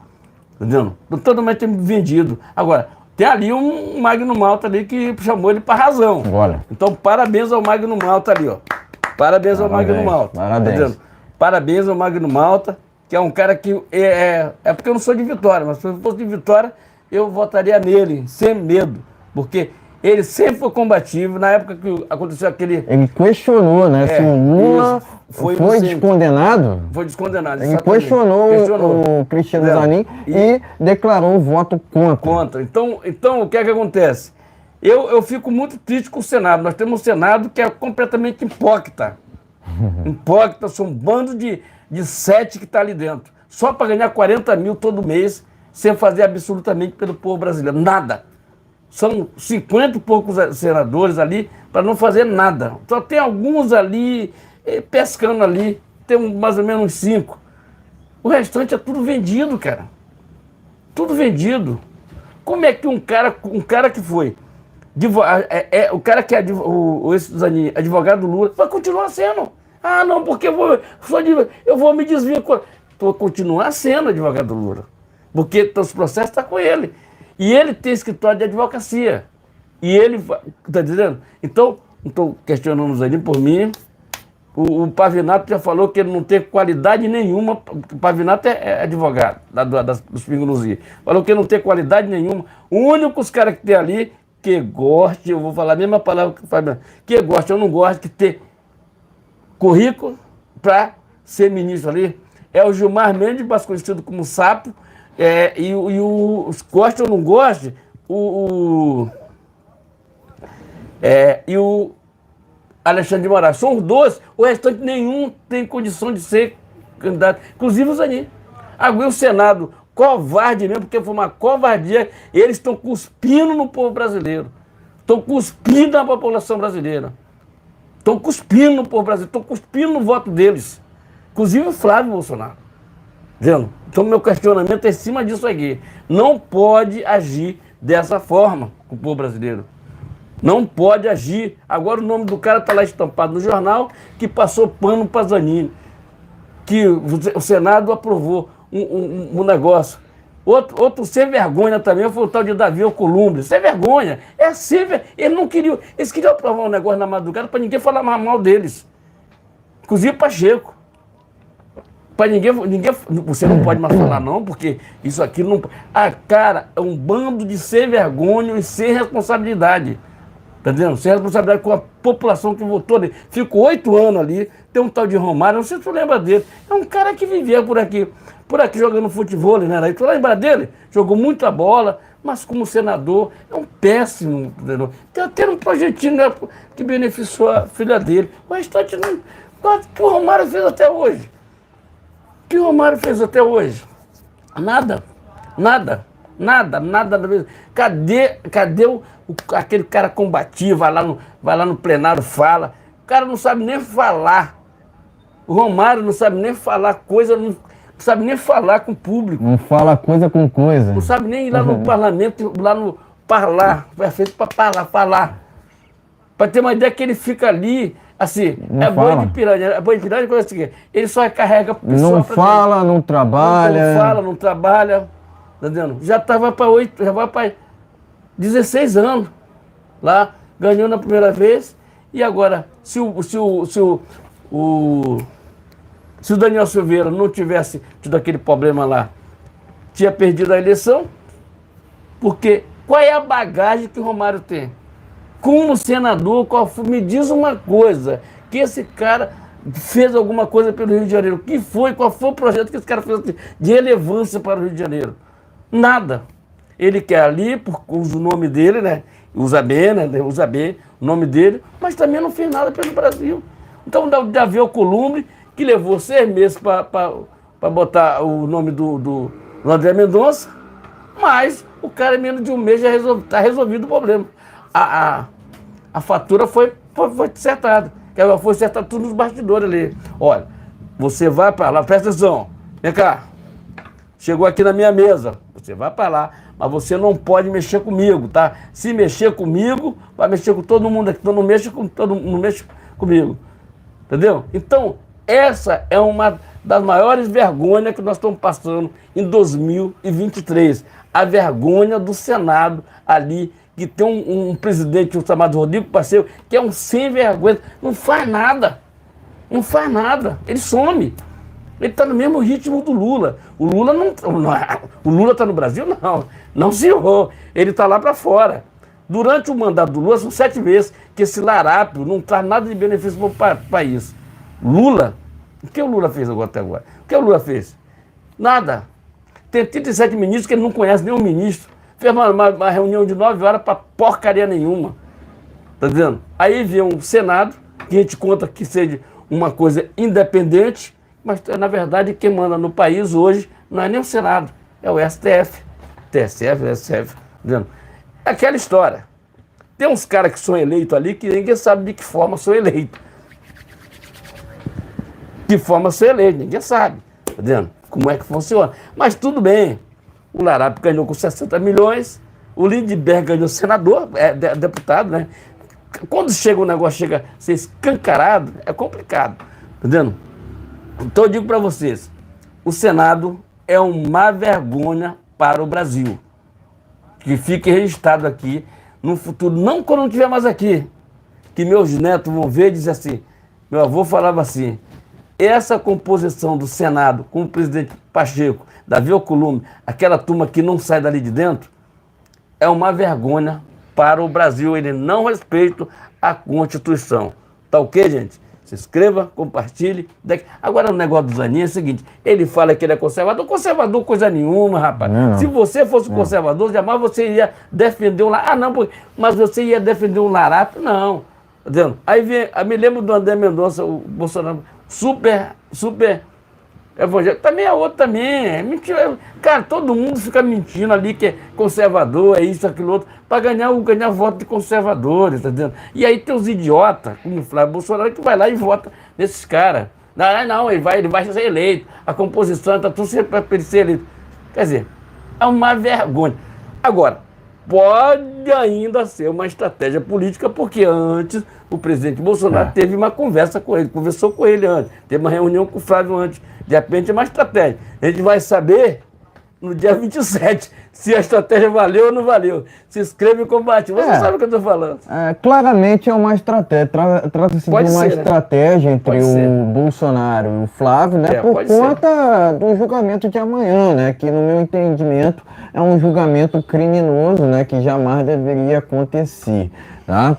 Entendendo? Totalmente vendido. Agora, tem ali um Magno Malta ali que chamou ele para razão. Olha. Então, parabéns ao Magno Malta ali, ó. Parabéns ao Magno Malta. Parabéns. Tá, parabéns ao Magno Malta, que é um cara que... É porque eu não sou de Vitória, mas se eu fosse de Vitória, eu votaria nele, sem medo. Porque ele sempre foi combativo. Na época que aconteceu aquele... Ele questionou, né? Se o Lula foi descondenado. Foi descondenado, ele questionou o Cristiano Zanin e declarou o voto contra. Então, o que é que acontece? Eu fico muito triste com o Senado. Nós temos um Senado que é completamente hipócrita. Hipócrita, são um bando de sete que está ali dentro. Só para ganhar 40 mil todo mês, sem fazer absolutamente pelo povo brasileiro. Nada. São 50 e poucos senadores ali para não fazer nada. Só tem alguns ali pescando ali, tem mais ou menos uns 5. O restante é tudo vendido, cara. Tudo vendido. Como é que um cara que foi o cara que é esse Zanin, advogado do Lula, vai continuar sendo? Ah, não, porque eu vou me desviar. Vou continuar sendo advogado do Lula. Porque os processos estão com ele. E ele tem escritório de advocacia. E ele, está entendendo? Então, não estou questionando o Zanin por mim. O Pavinato já falou que ele não tem qualidade nenhuma. O Pavinato é advogado dos Pingos nos Is. Falou que ele não tem qualidade nenhuma. O único os caras que tem ali, que goste, eu vou falar a mesma palavra que o Pavinato, que goste, eu não gosto de ter currículo para ser ministro ali, é o Gilmar Mendes, mais conhecido como Sapo, e os goste ou não goste, e o Alexandre de Moraes. São os dois, o restante nenhum tem condição de ser candidato, inclusive o Zanin. Agora o Senado, covarde mesmo, porque foi uma covardia, eles estão cuspindo no povo brasileiro, estão cuspindo na população brasileira, estão cuspindo no povo brasileiro, estão cuspindo no voto deles, inclusive o Flávio Bolsonaro. Vendo? Então meu questionamento é em cima disso aqui. Não pode agir dessa forma com o povo brasileiro. Não pode agir. Agora o nome do cara está lá estampado no jornal, que passou pano para Zanin, que o Senado aprovou um negócio. Outro sem vergonha também foi o tal de Davi Alcolumbre. Sem vergonha. Eles queriam aprovar um negócio na madrugada para ninguém falar mal deles. Inclusive Pacheco. Para ninguém, você não pode mais falar não, porque isso aqui não... Ah, cara, é um bando de sem vergonha e sem responsabilidade. Tá entendendo? Sem responsabilidade com a população que votou ali. Ficou 8 anos ali, tem um tal de Romário, não sei se tu lembra dele. É um cara que vivia por aqui jogando futebol, né? Aí tu lembra dele? Jogou muita bola, mas como senador é um péssimo, entendeu? Tem até um projetinho, né, que beneficiou a filha dele. O restante não... O que o Romário fez até hoje? O que o Romário fez até hoje? Nada. Cadê aquele cara combativo, vai lá no plenário, fala. O cara não sabe nem falar. O Romário não sabe nem falar coisa, não sabe nem falar com o público. Não fala coisa com coisa. Não sabe nem ir lá no parlamento, lá no falar. Foi feito para falar. Para ter uma ideia que ele fica ali... Assim, não fala. Boi de piranha. A boi de piranha é coisa assim, ele só carrega pessoa. Não fala, não trabalha. Não fala, não trabalha. Tá entendendo? Já vai para 16 anos lá, ganhou na primeira vez. E agora, se o Daniel Silveira não tivesse tido aquele problema lá, tinha perdido a eleição, porque qual é a bagagem que o Romário tem? Como senador, me diz uma coisa, que esse cara fez alguma coisa pelo Rio de Janeiro. Qual foi o projeto que esse cara fez de relevância para o Rio de Janeiro? Nada. Ele quer ali, usa o nome dele, né? Usa bem, né? Usa bem o nome dele, mas também não fez nada pelo Brasil. Então, o Davi Alcolumbre, que levou 6 meses para botar o nome do André Mendonça, mas o cara, em menos de um mês, já está resolvido o problema. A fatura foi acertada. Foi acertada tudo nos bastidores ali. Olha, você vai para lá, presta atenção. Vem cá. Chegou aqui na minha mesa. Você vai para lá, mas você não pode mexer comigo, tá? Se mexer comigo, vai mexer com todo mundo aqui. Então não mexe comigo. Entendeu? Então, essa é uma das maiores vergonhas que nós estamos passando em 2023. A vergonha do Senado ali, que tem um presidente chamado Rodrigo Pacheco, que é um sem vergonha, não faz nada. Ele some. Ele está no mesmo ritmo do Lula. O Lula está no Brasil? Não, senhor. Ele está lá para fora. Durante o mandato do Lula, são 7 meses que esse larápio não traz nada de benefício para o país. Lula, o que o Lula fez até agora? O que o Lula fez? Nada. Tem 37 ministros que ele não conhece nenhum ministro. Fez uma reunião de 9 horas para porcaria nenhuma. Tá vendo? Aí vem um Senado, que a gente conta que seja uma coisa independente, mas na verdade quem manda no país hoje não é nem o Senado, é o STF. TSF, STF. Tá vendo? aquela história. Tem uns caras que são eleitos ali que ninguém sabe de que forma são eleitos. De forma são eleitos, ninguém sabe. Tá entendendo? Como é que funciona. Mas tudo bem. O Larápio ganhou com 60 milhões, o Lindbergh ganhou senador, deputado, né? Quando chega o negócio, chega a ser escancarado, é complicado. Tá entendendo? Então eu digo para vocês, o Senado é uma vergonha para o Brasil. Que fique registrado aqui no futuro, não quando não estiver mais aqui, que meus netos vão ver e dizer assim, meu avô falava assim, essa composição do Senado com o presidente Pacheco, Davi Alcolumbre, aquela turma que não sai dali de dentro, é uma vergonha para o Brasil. Ele não respeita a Constituição. Tá ok, gente? Se inscreva, compartilhe. Agora o negócio do Zanin é o seguinte, ele fala que ele é conservador. Conservador coisa nenhuma, rapaz. Não. Se você fosse conservador, jamais você ia defender um Larápio. Ah, não, mas você ia defender um Larápio? Não. Tá vendo? Aí me lembro do André Mendonça, o Bolsonaro, super evangélico. Também é outro também. É mentira. Cara, todo mundo fica mentindo ali que é conservador, é isso, aquilo outro, para ganhar voto de conservadores, tá entendendo? E aí tem os idiotas, como o Flávio Bolsonaro, que vai lá e vota nesses caras. Não, ele vai ser eleito. A composição está tudo sempre para ele ser eleito. Quer dizer, é uma vergonha. Agora, pode ainda ser uma estratégia política, porque antes o presidente Bolsonaro teve uma conversa com ele, conversou com ele antes, teve uma reunião com o Flávio antes. De repente é uma estratégia. A gente vai saber no dia 27 se a estratégia valeu ou não valeu. Se inscreve e combate. Você sabe o que eu estou falando. Claramente é uma estratégia. Trata-se de uma estratégia entre o Bolsonaro e o Flávio, né? Por conta do julgamento de amanhã, né? Que no meu entendimento é um julgamento criminoso, né? Que jamais deveria acontecer, tá?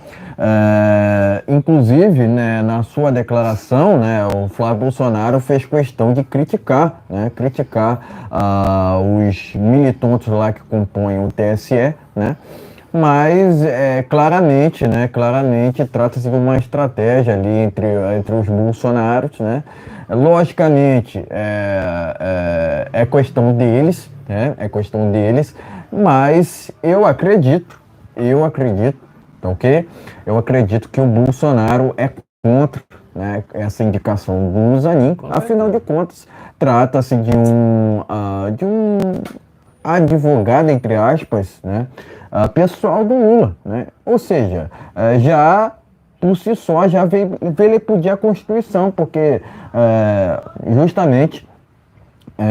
Inclusive, né, na sua declaração, né, o Flávio Bolsonaro fez questão de criticar os militantes lá que compõem o TSE, né, mas claramente trata-se de uma estratégia ali entre os bolsonaros, né. Logicamente é questão deles, né, mas eu acredito, ok? Eu acredito que o Bolsonaro é contra, né, essa indicação do Zanin. Afinal de contas, trata-se de um advogado, entre aspas, né, pessoal do Lula, né? Ou seja, já por si só já vilipendia a Constituição, porque justamente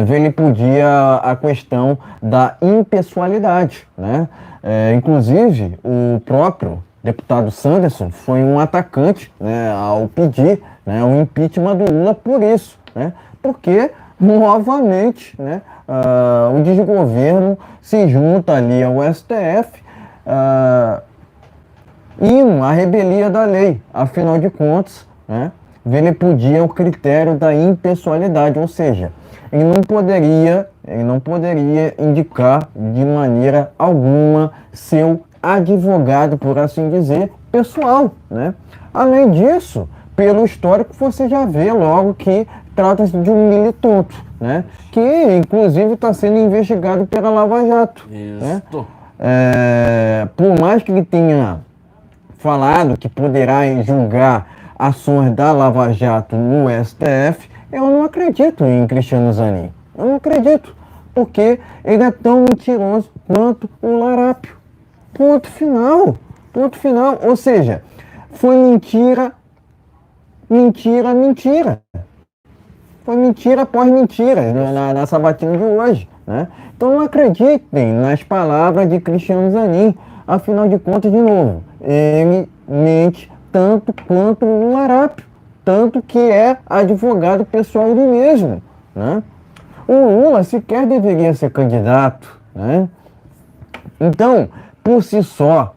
vilipendia a questão da impessoalidade, né? Inclusive, o próprio deputado Sanderson foi um atacante, né, ao pedir, né, o impeachment do Lula por isso, né? Porque, novamente, né, o desgoverno se junta ali ao STF e a rebelia da lei. Afinal de contas, né, vilipendia o critério da impessoalidade, ou seja, ele não poderia indicar de maneira alguma seu advogado, por assim dizer, pessoal, né? Além disso, pelo histórico, você já vê logo que trata-se de um militante, né? Que, inclusive, está sendo investigado pela Lava Jato. Né? Por mais que ele tenha falado que poderá julgar ações da Lava Jato no STF, eu não acredito em Cristiano Zanin. Eu não acredito, porque ele é tão mentiroso quanto o Larápio. Ponto final. Ou seja, foi mentira. Foi mentira após mentira na sabatina de hoje, né? Então não acreditem nas palavras de Cristiano Zanin. Afinal de contas, de novo, ele mente tanto quanto o Larápio. Tanto que é advogado pessoal dele mesmo, né? O Lula sequer deveria ser candidato, né? Então, por si só,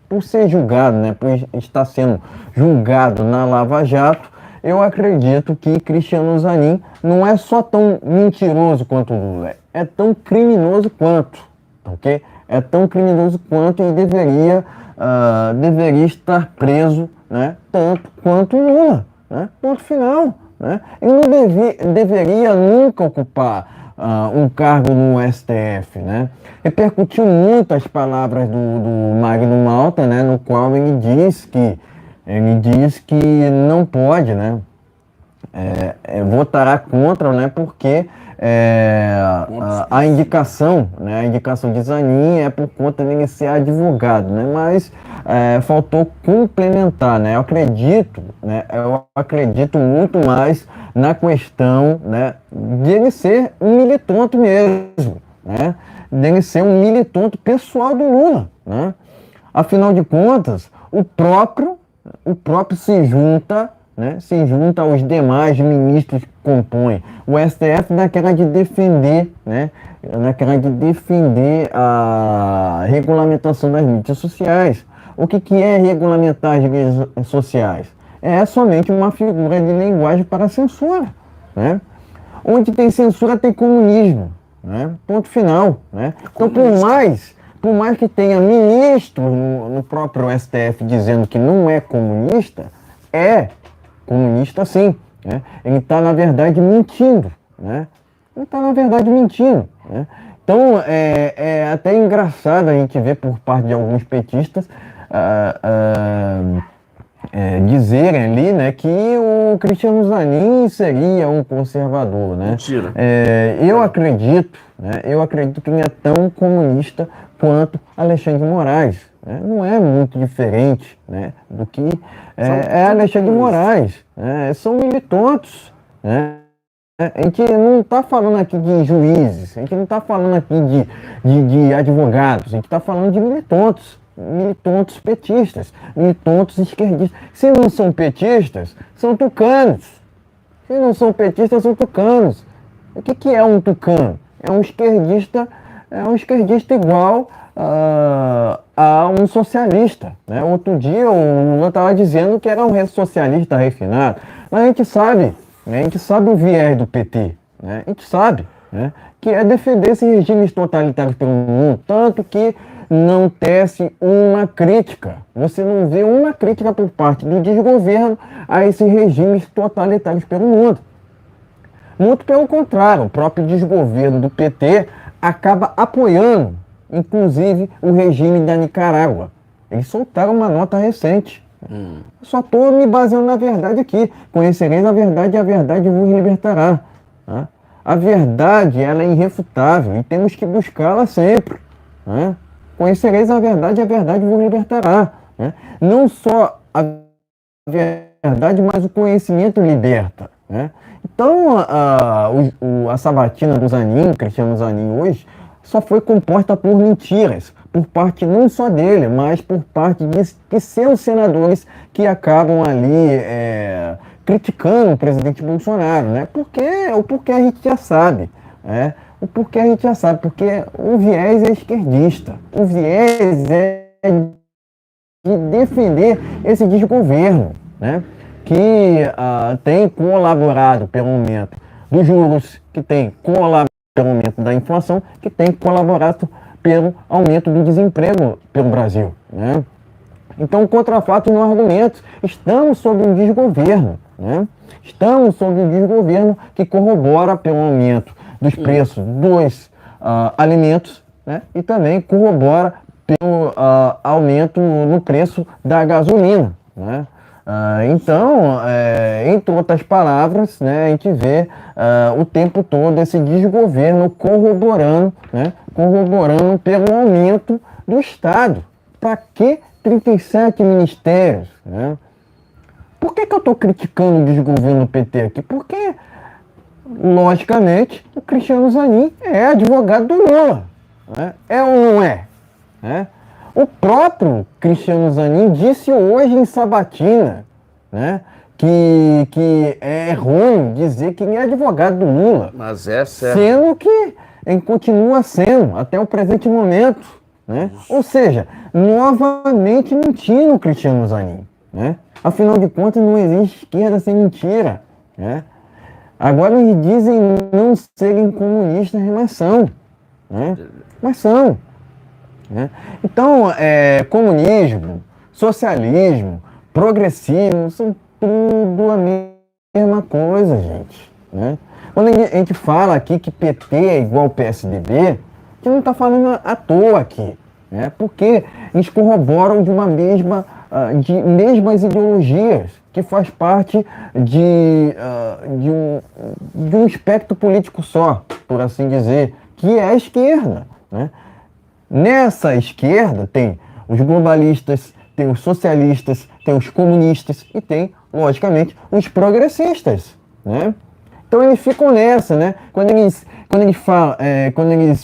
por ser julgado, né, por estar sendo julgado na Lava Jato, eu acredito que Cristiano Zanin não é só tão mentiroso quanto o Lula, é tão criminoso quanto, ok? É tão criminoso quanto e deveria estar preso, né, tanto quanto o Lula, né? Ponto final, né? Ele não deveria nunca ocupar um cargo no STF, né? Repercutiu muito as palavras do Magno Malta, né? No qual ele diz que não pode, né? Votará contra, né? Porque a indicação, né? A indicação de Zanin é por conta dele ser advogado, né? Mas faltou complementar, né? Eu acredito muito mais na questão, né? De ele ser um militante mesmo, né? Dele ser um militante pessoal do Lula, né? Afinal de contas, o próprio se junta, né, se junta aos demais ministros que compõem o STF naquela de defender, né, a regulamentação das mídias sociais. O que é regulamentar as mídias sociais? É somente uma figura de linguagem para a censura, né? Onde tem censura tem comunismo, né? Ponto final, né? Então, por mais que tenha ministros no próprio STF dizendo que não é é comunista sim, né? Ele está, na verdade, mentindo, né? Ele está, na verdade, mentindo, né? Então, é até engraçado a gente ver por parte de alguns petistas dizerem ali, né, que o Cristiano Zanin seria um conservador, né? Mentira. Eu acredito que ele é tão comunista quanto Alexandre de Moraes, né? Não é muito diferente, né, do que Alexandre de Moraes, né? São militantes, né? A gente não está falando aqui de juízes, a gente não está falando aqui de advogados, a gente está falando de militantes petistas, militantes esquerdistas. Se não são petistas, são tucanos. Se não são petistas, são tucanos. O que é um tucano? É um esquerdista igual a um socialista, né? Outro dia o Lula estava dizendo que era um socialista refinado, mas a gente sabe o viés do PT, né? A gente sabe, né, que é defender esses regimes totalitários pelo mundo, tanto que não tece uma crítica. Você não vê uma crítica por parte do desgoverno a esses regimes totalitários pelo mundo. Muito pelo contrário, o próprio desgoverno do PT acaba apoiando, inclusive, o regime da Nicarágua. Eles soltaram uma nota recente. Só estou me baseando na verdade aqui. Conhecereis a verdade e a verdade vos libertará. Tá? A verdade, ela é irrefutável e temos que buscá-la sempre. Né? Conhecereis a verdade e a verdade vos libertará. Né? Não só a verdade, mas o conhecimento liberta. Né? Então, a sabatina do Zanin, Cristiano Zanin hoje, só foi composta por mentiras, por parte não só dele, mas por parte de seus senadores que acabam ali criticando o presidente Bolsonaro, né? O porquê a gente já sabe, né? O porquê a gente já sabe, porque o viés é esquerdista, o viés é de defender esse desgoverno, né? Que tem colaborado pelo aumento dos juros, que tem colaborado pelo aumento da inflação, que tem colaborado pelo aumento do desemprego pelo Brasil, né? Então, contra fatos não argumentos, estamos sob um desgoverno, né? Estamos sob um desgoverno que corrobora pelo aumento dos preços dos alimentos, né? E também corrobora pelo aumento no preço da gasolina, né? Então, entre outras palavras, né, a gente vê o tempo todo esse desgoverno corroborando, né, corroborando pelo aumento do Estado. Para que 37 ministérios? Né? Por que eu estou criticando o desgoverno do PT aqui? Porque, logicamente, o Cristiano Zanin é advogado do Lula. Né? É ou não é? Né? O próprio Cristiano Zanin disse hoje em sabatina, né, que é ruim dizer que ele é advogado do Lula. Mas é certo. Sendo que ele continua sendo até o presente momento. Né? Ou seja, novamente mentindo o Cristiano Zanin. Né? Afinal de contas, não existe esquerda sem mentira. Né? Agora eles dizem não serem comunistas, mas são. Né? Mas são. Né? Então, comunismo, socialismo, progressismo, são tudo a mesma coisa, gente. né? Quando a gente fala aqui que PT é igual ao PSDB, a gente não está falando à toa aqui, né? Porque eles corroboram de uma mesma, de mesmas ideologias, que faz parte de um espectro político só, por assim dizer, que é a esquerda, né? Nessa esquerda tem os globalistas, tem os socialistas, tem os comunistas e tem, logicamente, os progressistas, né? Então eles ficam nessa, né? Quando eles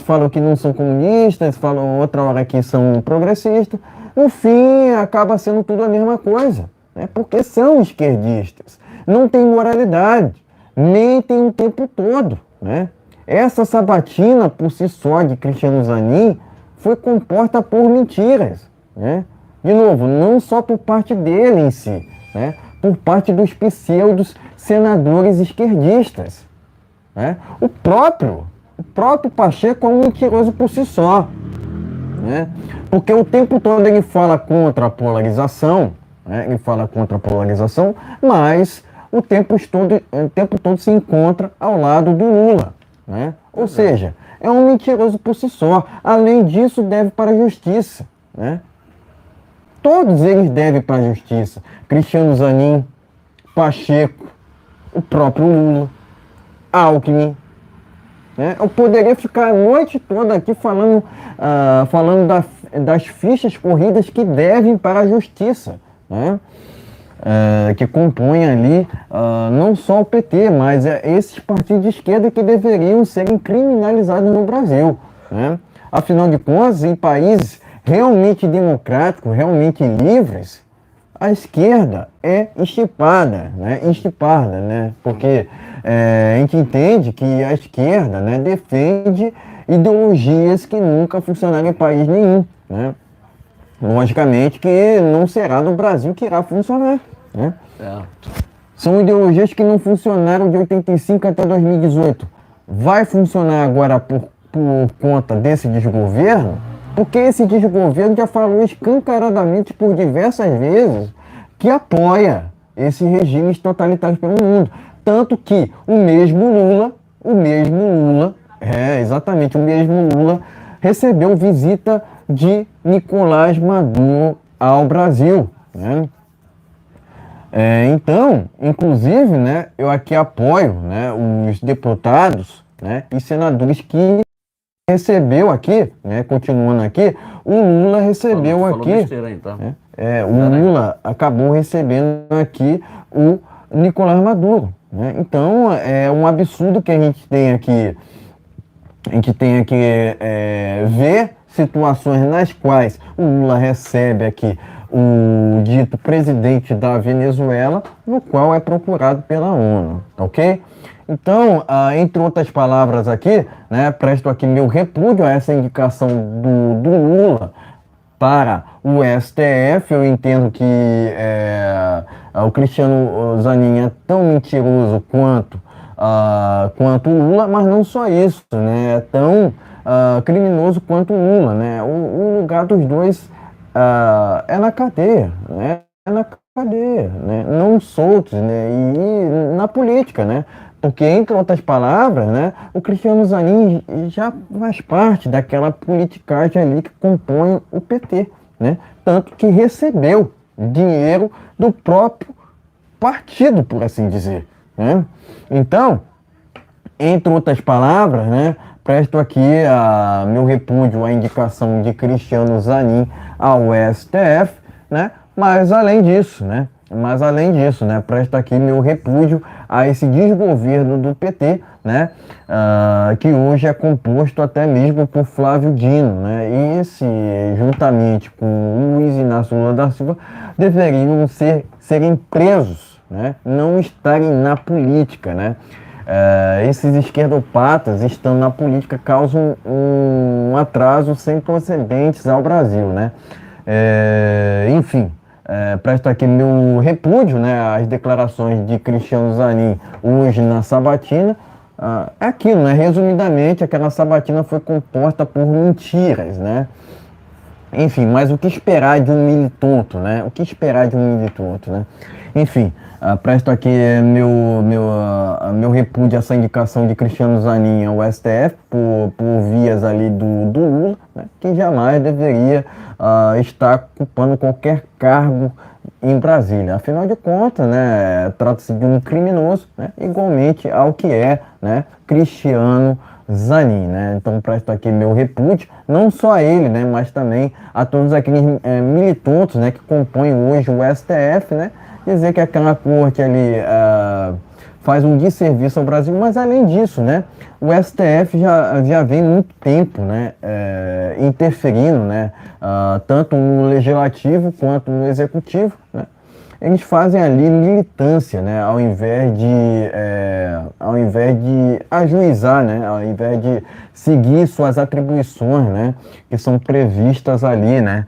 falam que não são comunistas, falam outra hora que são progressistas, no fim acaba sendo tudo a mesma coisa, né? Porque são esquerdistas, não tem moralidade, mentem o tempo todo, né? Essa sabatina por si só de Cristiano Zanin foi composta por mentiras, né? De novo, não só por parte dele em si, né? Por parte dos pseudos senadores esquerdistas, né? O próprio Pacheco é um mentiroso por si só, né? Porque o tempo todo ele fala contra a polarização, né? Ele fala contra a polarização, mas o tempo todo se encontra ao lado do Lula, né? Ou seja, é um mentiroso por si só. Além disso, deve para a justiça, né? Todos eles devem para a justiça. Cristiano Zanin, Pacheco, o próprio Lula, Alckmin, né? Eu poderia ficar a noite toda aqui falando das fichas corridas que devem para a justiça, né? Que compõem ali não só o PT, mas esses partidos de esquerda que deveriam serem criminalizados no Brasil, né? Afinal de contas, em países realmente democráticos, realmente livres, a esquerda é estipada, né? Porque a gente entende que a esquerda, né, defende ideologias que nunca funcionaram em país nenhum, né? Logicamente que não será no Brasil que irá funcionar, né? São ideologias que não funcionaram de 85 até 2018. Vai funcionar agora por conta desse desgoverno? Porque esse desgoverno já falou escancaradamente por diversas vezes que apoia esses regimes totalitários pelo mundo. Tanto que o mesmo Lula, exatamente, o mesmo Lula recebeu visita de Nicolás Maduro ao Brasil, né? Então, inclusive, né, eu aqui apoio, né, os deputados, né, e senadores que recebeu aqui, né, continuando aqui, o Lula recebeu aqui, aí, tá? o Lula acabou recebendo aqui o Nicolás Maduro, né? Então é um absurdo que a gente tenha que ver situações nas quais o Lula recebe aqui o dito presidente da Venezuela, no qual é procurado pela ONU, ok? Então, entre outras palavras aqui, né, presto aqui meu repúdio a essa indicação do Lula para o STF. Eu entendo que o Cristiano Zanin é tão mentiroso quanto o Lula, mas não só isso, né, é tão criminoso quanto o Lula, né? O lugar dos dois é na cadeia, né? É na cadeia, né? Não soltos, né? E na política, né? Porque, entre outras palavras, né, o Cristiano Zanin já faz parte daquela politicagem ali que compõe o PT, né? Tanto que recebeu dinheiro do próprio partido, por assim dizer, né? Então, entre outras palavras, né, presto aqui meu repúdio à indicação de Cristiano Zanin ao STF, né? Mas além disso, né, presto aqui meu repúdio a esse desgoverno do PT, né, que hoje é composto até mesmo por Flávio Dino, né, e esse, juntamente com Luiz Inácio Lula da Silva, deveriam serem presos, né, não estarem na política, né. Esses esquerdopatas estando na política causam um atraso sem precedentes ao Brasil, né. Enfim, presto aqui meu repúdio, né, às declarações de Cristiano Zanin hoje na sabatina. É aquilo, né, resumidamente, aquela sabatina foi composta por mentiras, né. Enfim, mas o que esperar de um militonto, né? O que esperar de um militonto, né? Enfim, presto aqui meu repúdio a essa indicação de Cristiano Zanin ao STF por vias ali do Lula, né? Que jamais deveria estar ocupando qualquer cargo em Brasília. Afinal de contas, né, trata-se de um criminoso, né, igualmente ao que é, né, Cristiano Zanin, né? Então presto aqui meu repúdio, não só a ele, né, mas também a todos aqueles militantes, né, que compõem hoje o STF, né? Dizer que aquela corte ali faz um desserviço ao Brasil, mas além disso, né, o STF já vem muito tempo, né, interferindo, né, tanto no legislativo quanto no executivo, né. Eles fazem ali militância, né, ao invés de ajuizar, né, ao invés de seguir suas atribuições, né, que são previstas ali, né,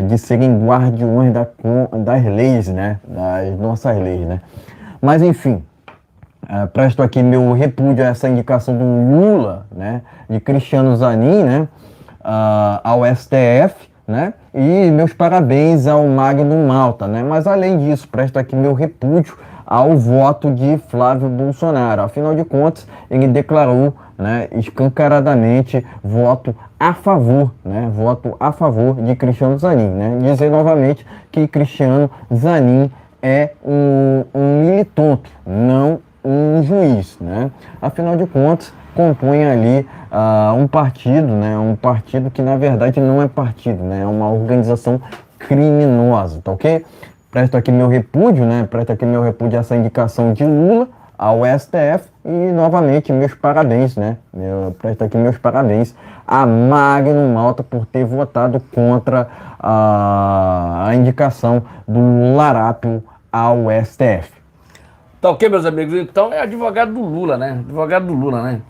de serem guardiões das leis, né, das nossas leis, né. Mas enfim, presto aqui meu repúdio a essa indicação do Lula, né, de Cristiano Zanin, né, ao STF, né, e meus parabéns ao Magno Malta, né, mas além disso, presto aqui meu repúdio ao voto de Flávio Bolsonaro. Afinal de contas, ele declarou, né, escancaradamente voto a favor, né, voto a favor de Cristiano Zanin, né, dizer novamente que Cristiano Zanin é um militonto, não um juiz, né? Afinal de contas, compõe ali um partido, né? Um partido que na verdade não é partido, né? É uma organização criminosa, tá ok? Presto aqui meu repúdio, né? Presto aqui meu repúdio a essa indicação de Lula ao STF e novamente meus parabéns, né? Presto aqui meus parabéns a Magno Malta por ter votado contra a indicação do Larápio ao STF. Tá ok, meus amigos? Então é advogado do Lula, né? Advogado do Lula, né?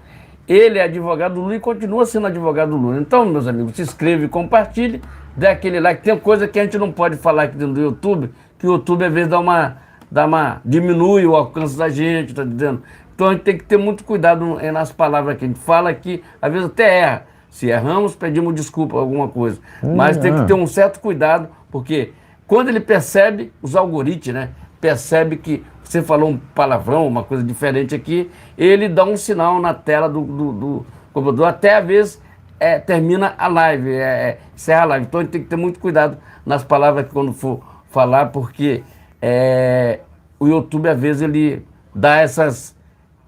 Ele é advogado do Lula e continua sendo advogado do Lula. Então, meus amigos, se inscreve, compartilhe, dê aquele like. Tem coisa que a gente não pode falar aqui dentro do YouTube, que o YouTube às vezes diminui o alcance da gente, tá entendendo? Então a gente tem que ter muito cuidado nas palavras que a gente fala aqui, às vezes até erra. Se erramos, pedimos desculpa, alguma coisa. Mas tem que ter um certo cuidado, porque quando ele percebe, os algoritmos, né? Percebe que você falou um palavrão, uma coisa diferente aqui, ele dá um sinal na tela do computador, até às vezes termina a live, encerra a live. Então a gente tem que ter muito cuidado nas palavras que quando for falar, porque o YouTube às vezes ele dá essas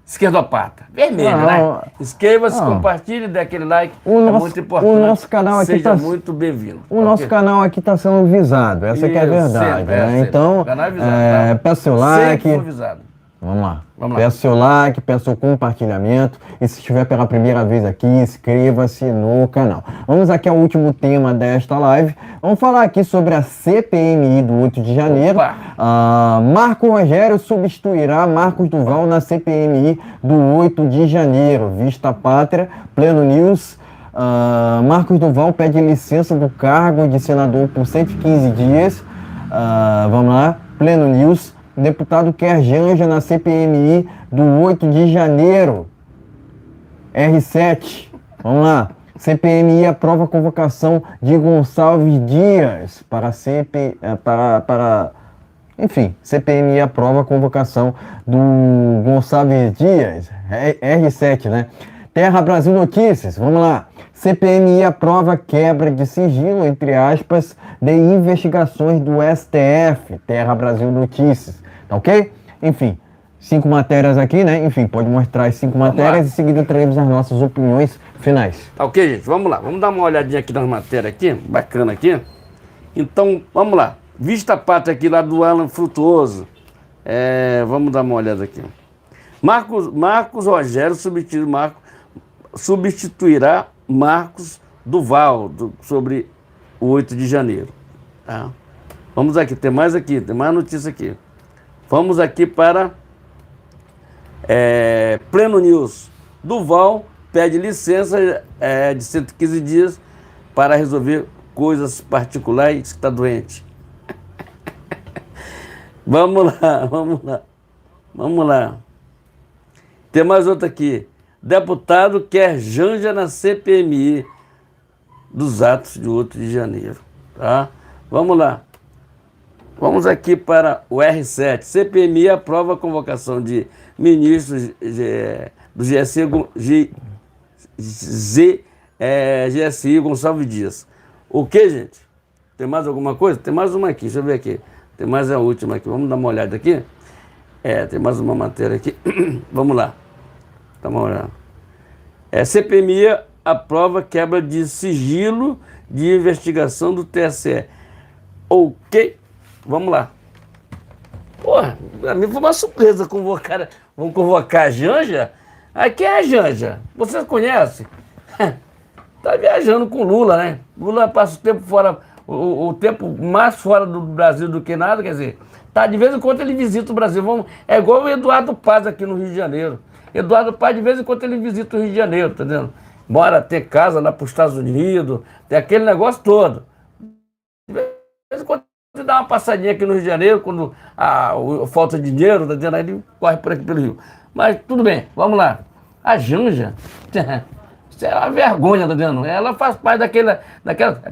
esquerdopata, vermelho, né? Inscreva-se, compartilhe, dê aquele like, muito importante. O nosso canal aqui seja muito bem-vindo. Nosso canal aqui está sendo visado, essa que é a verdade, sempre, né? Então, peça seu like. Sempre visado. Vamos lá. Peça seu like, peça seu compartilhamento. E se estiver pela primeira vez aqui, inscreva-se no canal. Vamos aqui ao último tema desta live. Vamos falar aqui sobre a CPMI do 8 de janeiro. Marco Rogério substituirá Marcos Duval na CPMI do 8 de janeiro. Vista Pátria, Pleno News. Marcos Duval pede licença do cargo de senador por 115 dias. Vamos lá. Pleno News. Deputado quer janja na CPMI do 8 de janeiro. R7. Vamos lá. CPMI aprova a convocação de Gonçalves Dias enfim, CPMI aprova a convocação do Gonçalves Dias. R7, né? Terra Brasil Notícias. Vamos lá. CPMI aprova quebra de sigilo, entre aspas, de investigações do STF. Terra Brasil Notícias. Tá ok? Enfim, 5 matérias aqui, né? Enfim, pode mostrar as 5 matérias e em seguida teremos as nossas opiniões finais. Tá ok, gente? Vamos lá. Vamos dar uma olhadinha aqui nas matérias aqui. Bacana aqui. Então, vamos lá. Vista Pátria aqui lá do Alan Frutuoso. Vamos dar uma olhada aqui. Marcos Rogério substituirá Marcos Duval sobre o 8 de janeiro. Tá? Vamos aqui, tem mais notícia aqui. Vamos aqui para Pleno News. Duval pede licença de 115 dias para resolver coisas particulares que está doente. Vamos lá. Tem mais outra aqui. Deputado quer janja na CPMI dos atos de 8 de janeiro. Tá? Vamos lá. Vamos aqui para o R7. CPMI aprova a convocação de ministros do GSI Gonçalves Dias. O que, gente? Tem mais alguma coisa? Tem mais uma aqui, deixa eu ver aqui. Tem mais a última aqui, vamos dar uma olhada aqui. Tem mais uma matéria aqui. Vamos lá. Dá uma olhada. CPMI aprova quebra de sigilo de investigação do TSE. Ok? Vamos lá. Porra, pra mim foi uma surpresa convocar. Vamos convocar a Janja? Quem é a Janja? Vocês conhecem? Tá viajando com Lula, né? Lula passa o tempo fora, o tempo mais fora do Brasil do que nada, quer dizer, tá, de vez em quando ele visita o Brasil. É igual o Eduardo Paz aqui no Rio de Janeiro. Eduardo Paz, de vez em quando ele visita o Rio de Janeiro, tá entendendo? Mora, ter casa lá para os Estados Unidos, tem aquele negócio todo. De vez em quando ele dá uma passadinha aqui no Rio de Janeiro, quando falta de dinheiro, tá entendendo? Aí ele corre por aqui pelo Rio. Mas tudo bem, vamos lá. A Janja, isso é uma vergonha, tá entendendo? Ela faz parte daquela.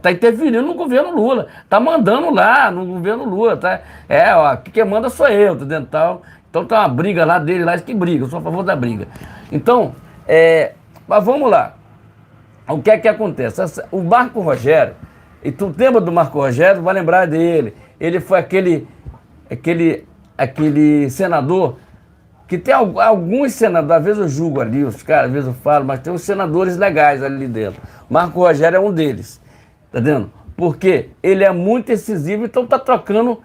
Tá interferindo no governo Lula, tá mandando lá no governo Lula, tá? Quem manda sou eu, tá entendendo? Então tá uma briga lá dele, lá, que briga, eu sou a favor da briga. Então, mas vamos lá. O que é que acontece? O Marco Rogério, e tu lembra do Marco Rogério, vai lembrar dele. Ele foi aquele senador que tem alguns senadores, às vezes eu julgo ali os caras, às vezes eu falo, mas tem uns senadores legais ali dentro. Marco Rogério é um deles, tá vendo? Porque ele é muito incisivo, então tá trocando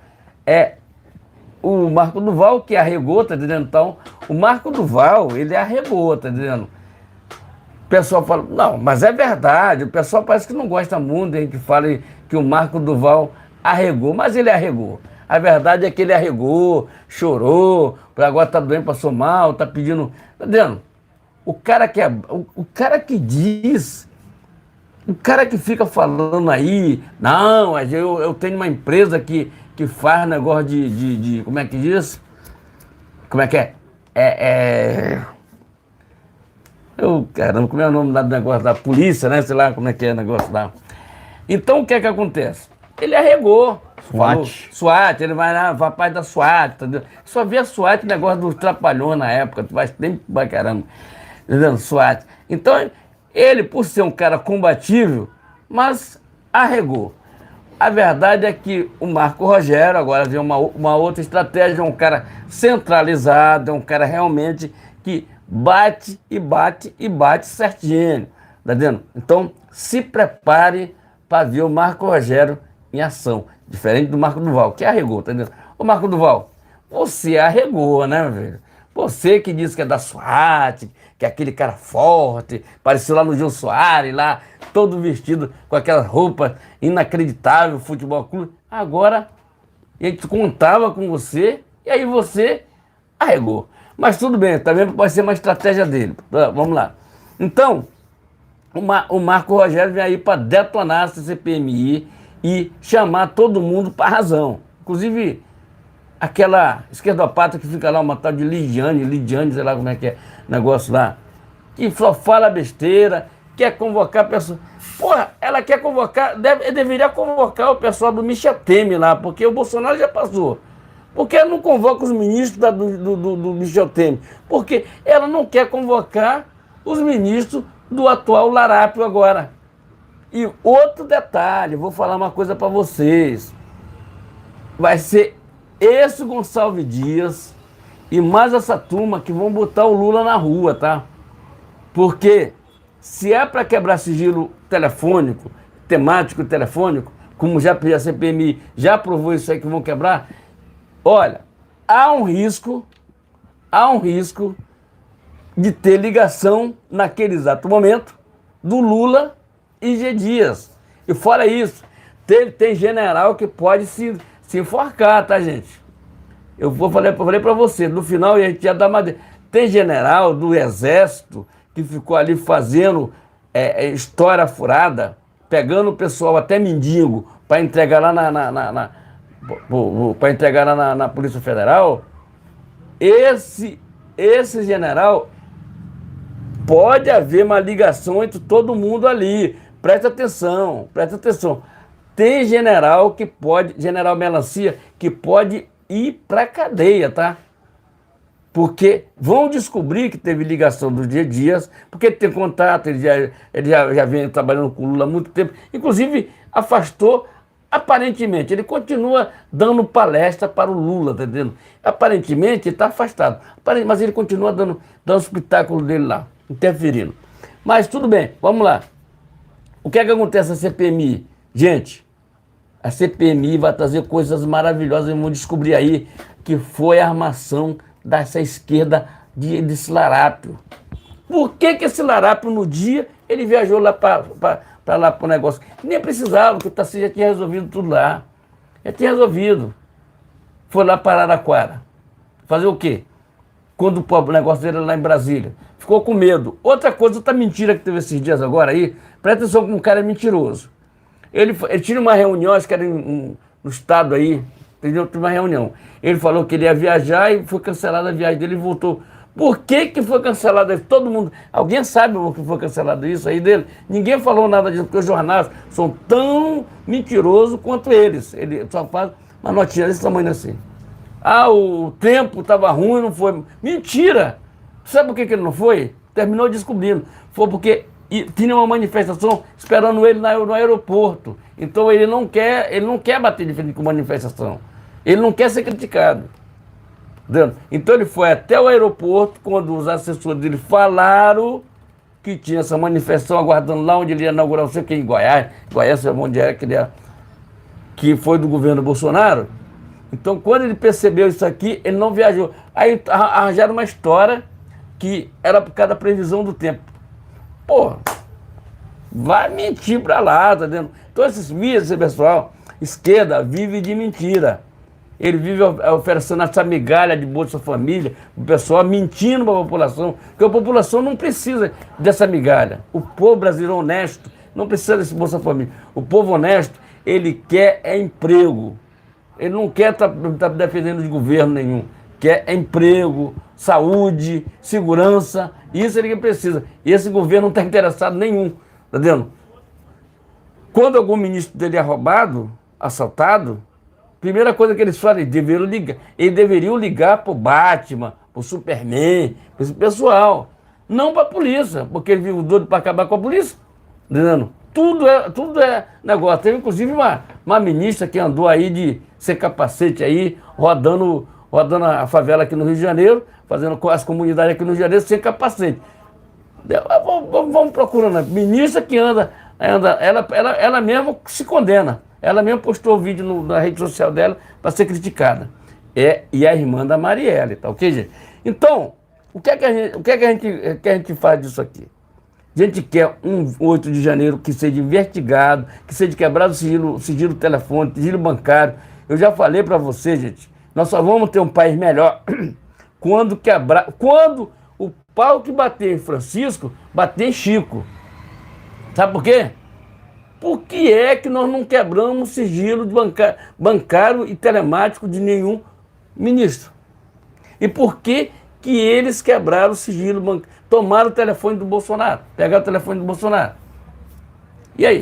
o Marco Duval, que arregou, tá entendendo? Então, o Marco Duval, ele arregou, tá entendendo? O pessoal fala, não, mas é verdade, o pessoal parece que não gosta muito, a gente fala que o Marco Duval arregou, mas ele arregou. A verdade é que ele arregou, chorou, agora tá doente, passou mal, tá pedindo, tá entendendo? O cara que diz, o cara que fica falando aí, não, eu tenho uma empresa que faz negócio de como é que diz? Como é que é? Caramba, como é o nome do negócio da polícia, né? Sei lá como é que é o negócio lá. Então, o que é que acontece? Ele arregou. SWAT, ele vai lá, vai parte da SWAT, entendeu? Só via SWAT, negócio dos trapalhões na época, faz tempo pra caramba. Entendeu? SWAT. Então, ele, por ser um cara combatível, mas arregou. A verdade é que o Marco Rogério agora vê uma outra estratégia, é um cara centralizado, é um cara realmente que bate e bate e bate certinho, tá vendo? Então, se prepare para ver o Marco Rogério em ação, diferente do Marco Duval, que arregou, tá vendo? Ô Marco Duval, você arregou, né, velho? Você que disse que é da SWAT, que é aquele cara forte, apareceu lá no Jô Soares, lá, todo vestido com aquela roupa inacreditável, futebol clube. Agora, a gente contava com você e aí você arregou. Mas tudo bem, também pode ser uma estratégia dele. Vamos lá. Então, o Marco Rogério vem aí para detonar essa CPMI e chamar todo mundo para razão. Inclusive, aquela esquerdopata que fica lá, uma tal de Lidiane, sei lá como é que é o negócio lá, que só fala besteira, quer convocar pessoas. Porra, ela quer convocar, deveria convocar o pessoal do Michel Temer lá, porque o Bolsonaro já passou. Por que ela não convoca os ministros do Michel Temer? Porque ela não quer convocar os ministros do atual Larápio agora. E outro detalhe, vou falar uma coisa para vocês. Vai ser esse Gonçalves Dias e mais essa turma que vão botar o Lula na rua, tá? Porque se é para quebrar sigilo telefônico, temático telefônico, como já a CPMI já provou isso aí que vão quebrar, olha, há um risco de ter ligação naquele exato momento do Lula e G. Dias. E fora isso, tem general que pode se enforcar, tá, gente? Eu falei para você, no final a gente ia dar uma... Tem general do Exército que ficou ali fazendo história furada, pegando o pessoal até mendigo para entregar lá para entregar lá na Polícia Federal. Esse general, pode haver uma ligação entre todo mundo ali, presta atenção, presta atenção. Tem general que pode, general Melancia, que pode ir para cadeia, tá? Porque vão descobrir que teve ligação do G. Dias, porque ele tem contato, ele já vem trabalhando com o Lula há muito tempo. Inclusive, afastou, aparentemente, ele continua dando palestra para o Lula, tá entendendo? Aparentemente, ele está afastado, mas ele continua dando o espetáculo dele lá, interferindo. Mas tudo bem, vamos lá. O que é que acontece na CPMI? Gente, a CPMI vai trazer coisas maravilhosas, vamos descobrir aí que foi a armação dessa esquerda desse larápio. Por que esse larápio, no dia, ele viajou lá para lá para o negócio? Nem precisava, porque o Tarcísio já tinha resolvido tudo lá. Já tinha resolvido. Foi lá para Araraquara. Fazer o quê? Quando o negócio dele era lá em Brasília. Ficou com medo. Outra coisa, outra mentira que teve esses dias agora aí, presta atenção como um cara é mentiroso. Ele tinha uma reunião, acho que era no estado aí, entendeu? Tinha uma reunião. Ele falou que ele ia viajar e foi cancelada a viagem dele e voltou. Por que foi cancelado? Todo mundo, alguém sabe o que foi cancelado isso aí dele? Ninguém falou nada disso, porque os jornais são tão mentirosos quanto eles. Ele só faz uma notinha desse tamanho assim. Ah, o tempo estava ruim, não foi. Mentira! Sabe por que ele não foi? Terminou descobrindo. Foi porque tinha uma manifestação esperando ele no aeroporto. Então ele não quer bater de frente com manifestação. Ele não quer ser criticado. Entendeu? Então ele foi até o aeroporto, quando os assessores dele falaram que tinha essa manifestação aguardando lá onde ele ia inaugurar, não sei o que, em Goiás. Goiás, sabe onde é que foi do governo Bolsonaro. Então, quando ele percebeu isso aqui, ele não viajou. Aí arranjaram uma história que era por causa da previsão do tempo. Pô, vai mentir pra lá, tá vendo? Então, esses mídias, esse pessoal, esquerda, vive de mentira. Ele vive oferecendo essa migalha de Bolsa Família, o pessoal mentindo para a população, porque a população não precisa dessa migalha. O povo brasileiro honesto não precisa desse Bolsa Família. O povo honesto, ele quer emprego. Ele não quer estar dependendo de governo nenhum. Quer emprego, saúde, segurança. Isso ele precisa. E esse governo não está interessado nenhum. Tá vendo? Quando algum ministro dele é roubado, assaltado, primeira coisa que eles falam, eles deveriam ligar para o Batman, para o Superman, para esse pessoal. Não para a polícia, porque eles vivem doido para acabar com a polícia. Entendendo? Tudo é negócio. Teve inclusive uma ministra que andou aí de sem capacete aí, rodando a favela aqui no Rio de Janeiro, fazendo as comunidades aqui no Rio de Janeiro sem capacete. Vamos procurando. Ministra que anda ela mesma se condena. Ela mesma postou o vídeo na rede social dela para ser criticada. E a irmã da Marielle, tá ok, gente? Então, o que é que a gente faz disso aqui? A gente quer um 8 de janeiro que seja investigado, que seja quebrado o sigilo telefônico, sigilo bancário. Eu já falei para você, gente, nós só vamos ter um país melhor quando o pau que bater em Francisco, bater em Chico. Sabe por quê? Por que é que nós não quebramos o sigilo bancário e telemático de nenhum ministro? E por que eles quebraram o sigilo bancário? Tomaram o telefone do Bolsonaro, pegaram o telefone do Bolsonaro. E aí?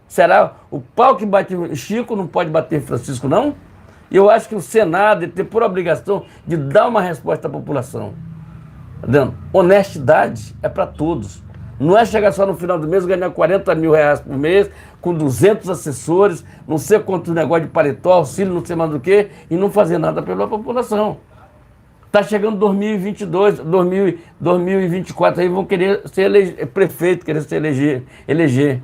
Será o pau que bate em Chico não pode bater em Francisco, não? E eu acho que o Senado tem por obrigação de dar uma resposta à população. Tá vendo? Honestidade é para todos. Não é chegar só no final do mês e ganhar 40 mil reais por mês, com 200 assessores, não sei quantos negócios de paletó, auxílio, não sei mais do que, e não fazer nada pela população. Está chegando 2022, 2024, aí vão querer ser prefeito, querer se eleger.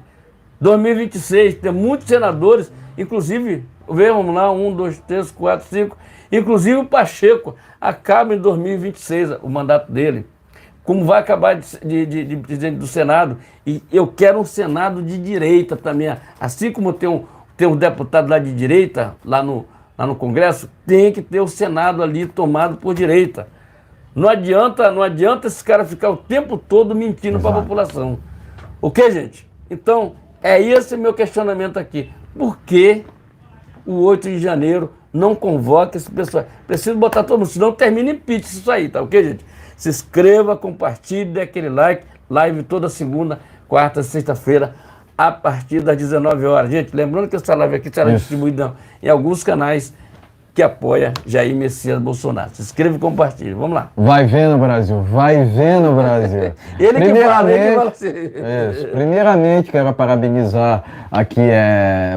2026, tem muitos senadores, inclusive, vamos lá, 1, 2, 3, 4, 5, inclusive o Pacheco, acaba em 2026 o mandato dele. Como vai acabar de presidente do Senado, e eu quero um Senado de direita também, assim como tem um deputado lá de direita, lá no Congresso, tem que ter o Senado ali tomado por direita. Não adianta esse cara ficar o tempo todo mentindo para a população. Ok, gente? Então, é esse meu questionamento aqui. Por que o 8 de janeiro não convoca esse pessoal? Preciso botar todo mundo, senão termina em pizza isso aí, tá ok, gente? Se inscreva, compartilhe, dê aquele like. Live toda segunda, quarta, sexta-feira, a partir das 19 horas. Gente, lembrando que essa live aqui será distribuída em alguns canais que apoia Jair Messias Bolsonaro. Se inscreva e compartilhe. Vamos lá. Vai vendo, Brasil. Vai vendo, Brasil. Ele que fala assim. Primeiramente, quero parabenizar aqui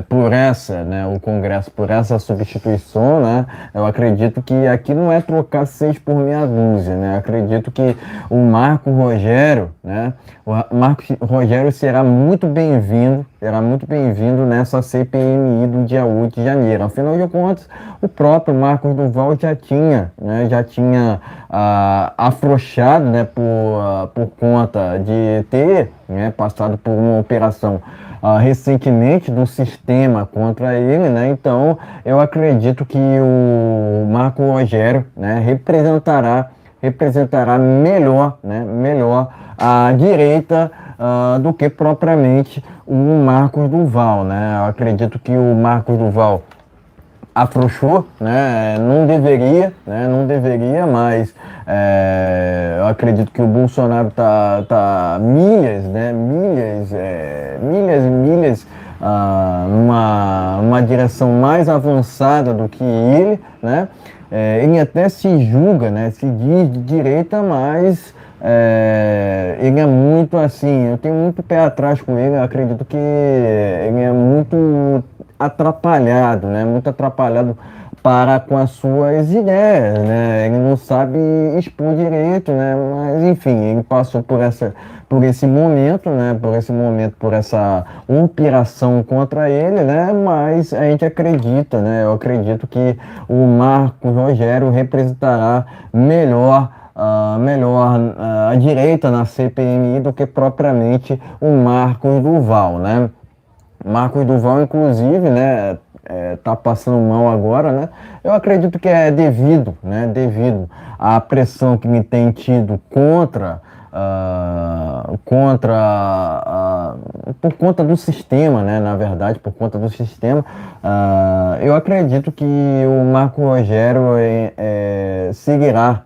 por essa, né, o Congresso, por essa substituição, né? Eu acredito que aqui não é trocar 6 por meia dúzia, né? Eu acredito que o Marco Rogério, né? O Marco Rogério será muito bem-vindo nessa CPMI do dia 8 de janeiro. Afinal de contas, o próprio Marcos Duval já tinha afrouxado, né, por conta de ter, né, passado por uma operação recentemente do sistema contra ele, né? Então eu acredito que o Marco Rogério, né, representará melhor, né, a direita do que propriamente o Marcos Duval, né? Eu acredito que o Marcos Duval afrouxou, né? Não deveria, mas eu acredito que o Bolsonaro tá milhas e milhas numa direção mais avançada do que ele, né? Ele até se julga, né? Se diz de direita, mas ele é muito assim, eu tenho muito pé atrás com ele, eu acredito que ele é muito atrapalhado, né? Muito atrapalhado para com as suas ideias, né? Ele não sabe expor direito, né? Mas enfim, ele passou por esse momento, né? Por essa operação contra ele, né? Mas a gente acredita, né? Eu acredito que o Marcos Rogério representará melhor a direita na CPMI do que propriamente o Marcos Duval, né? Marcos Duval, inclusive, né, tá passando mal agora, né? Eu acredito que é devido à pressão que ele tem tido por conta do sistema, né? Na verdade, por conta do sistema, eu acredito que o Marco Rogério seguirá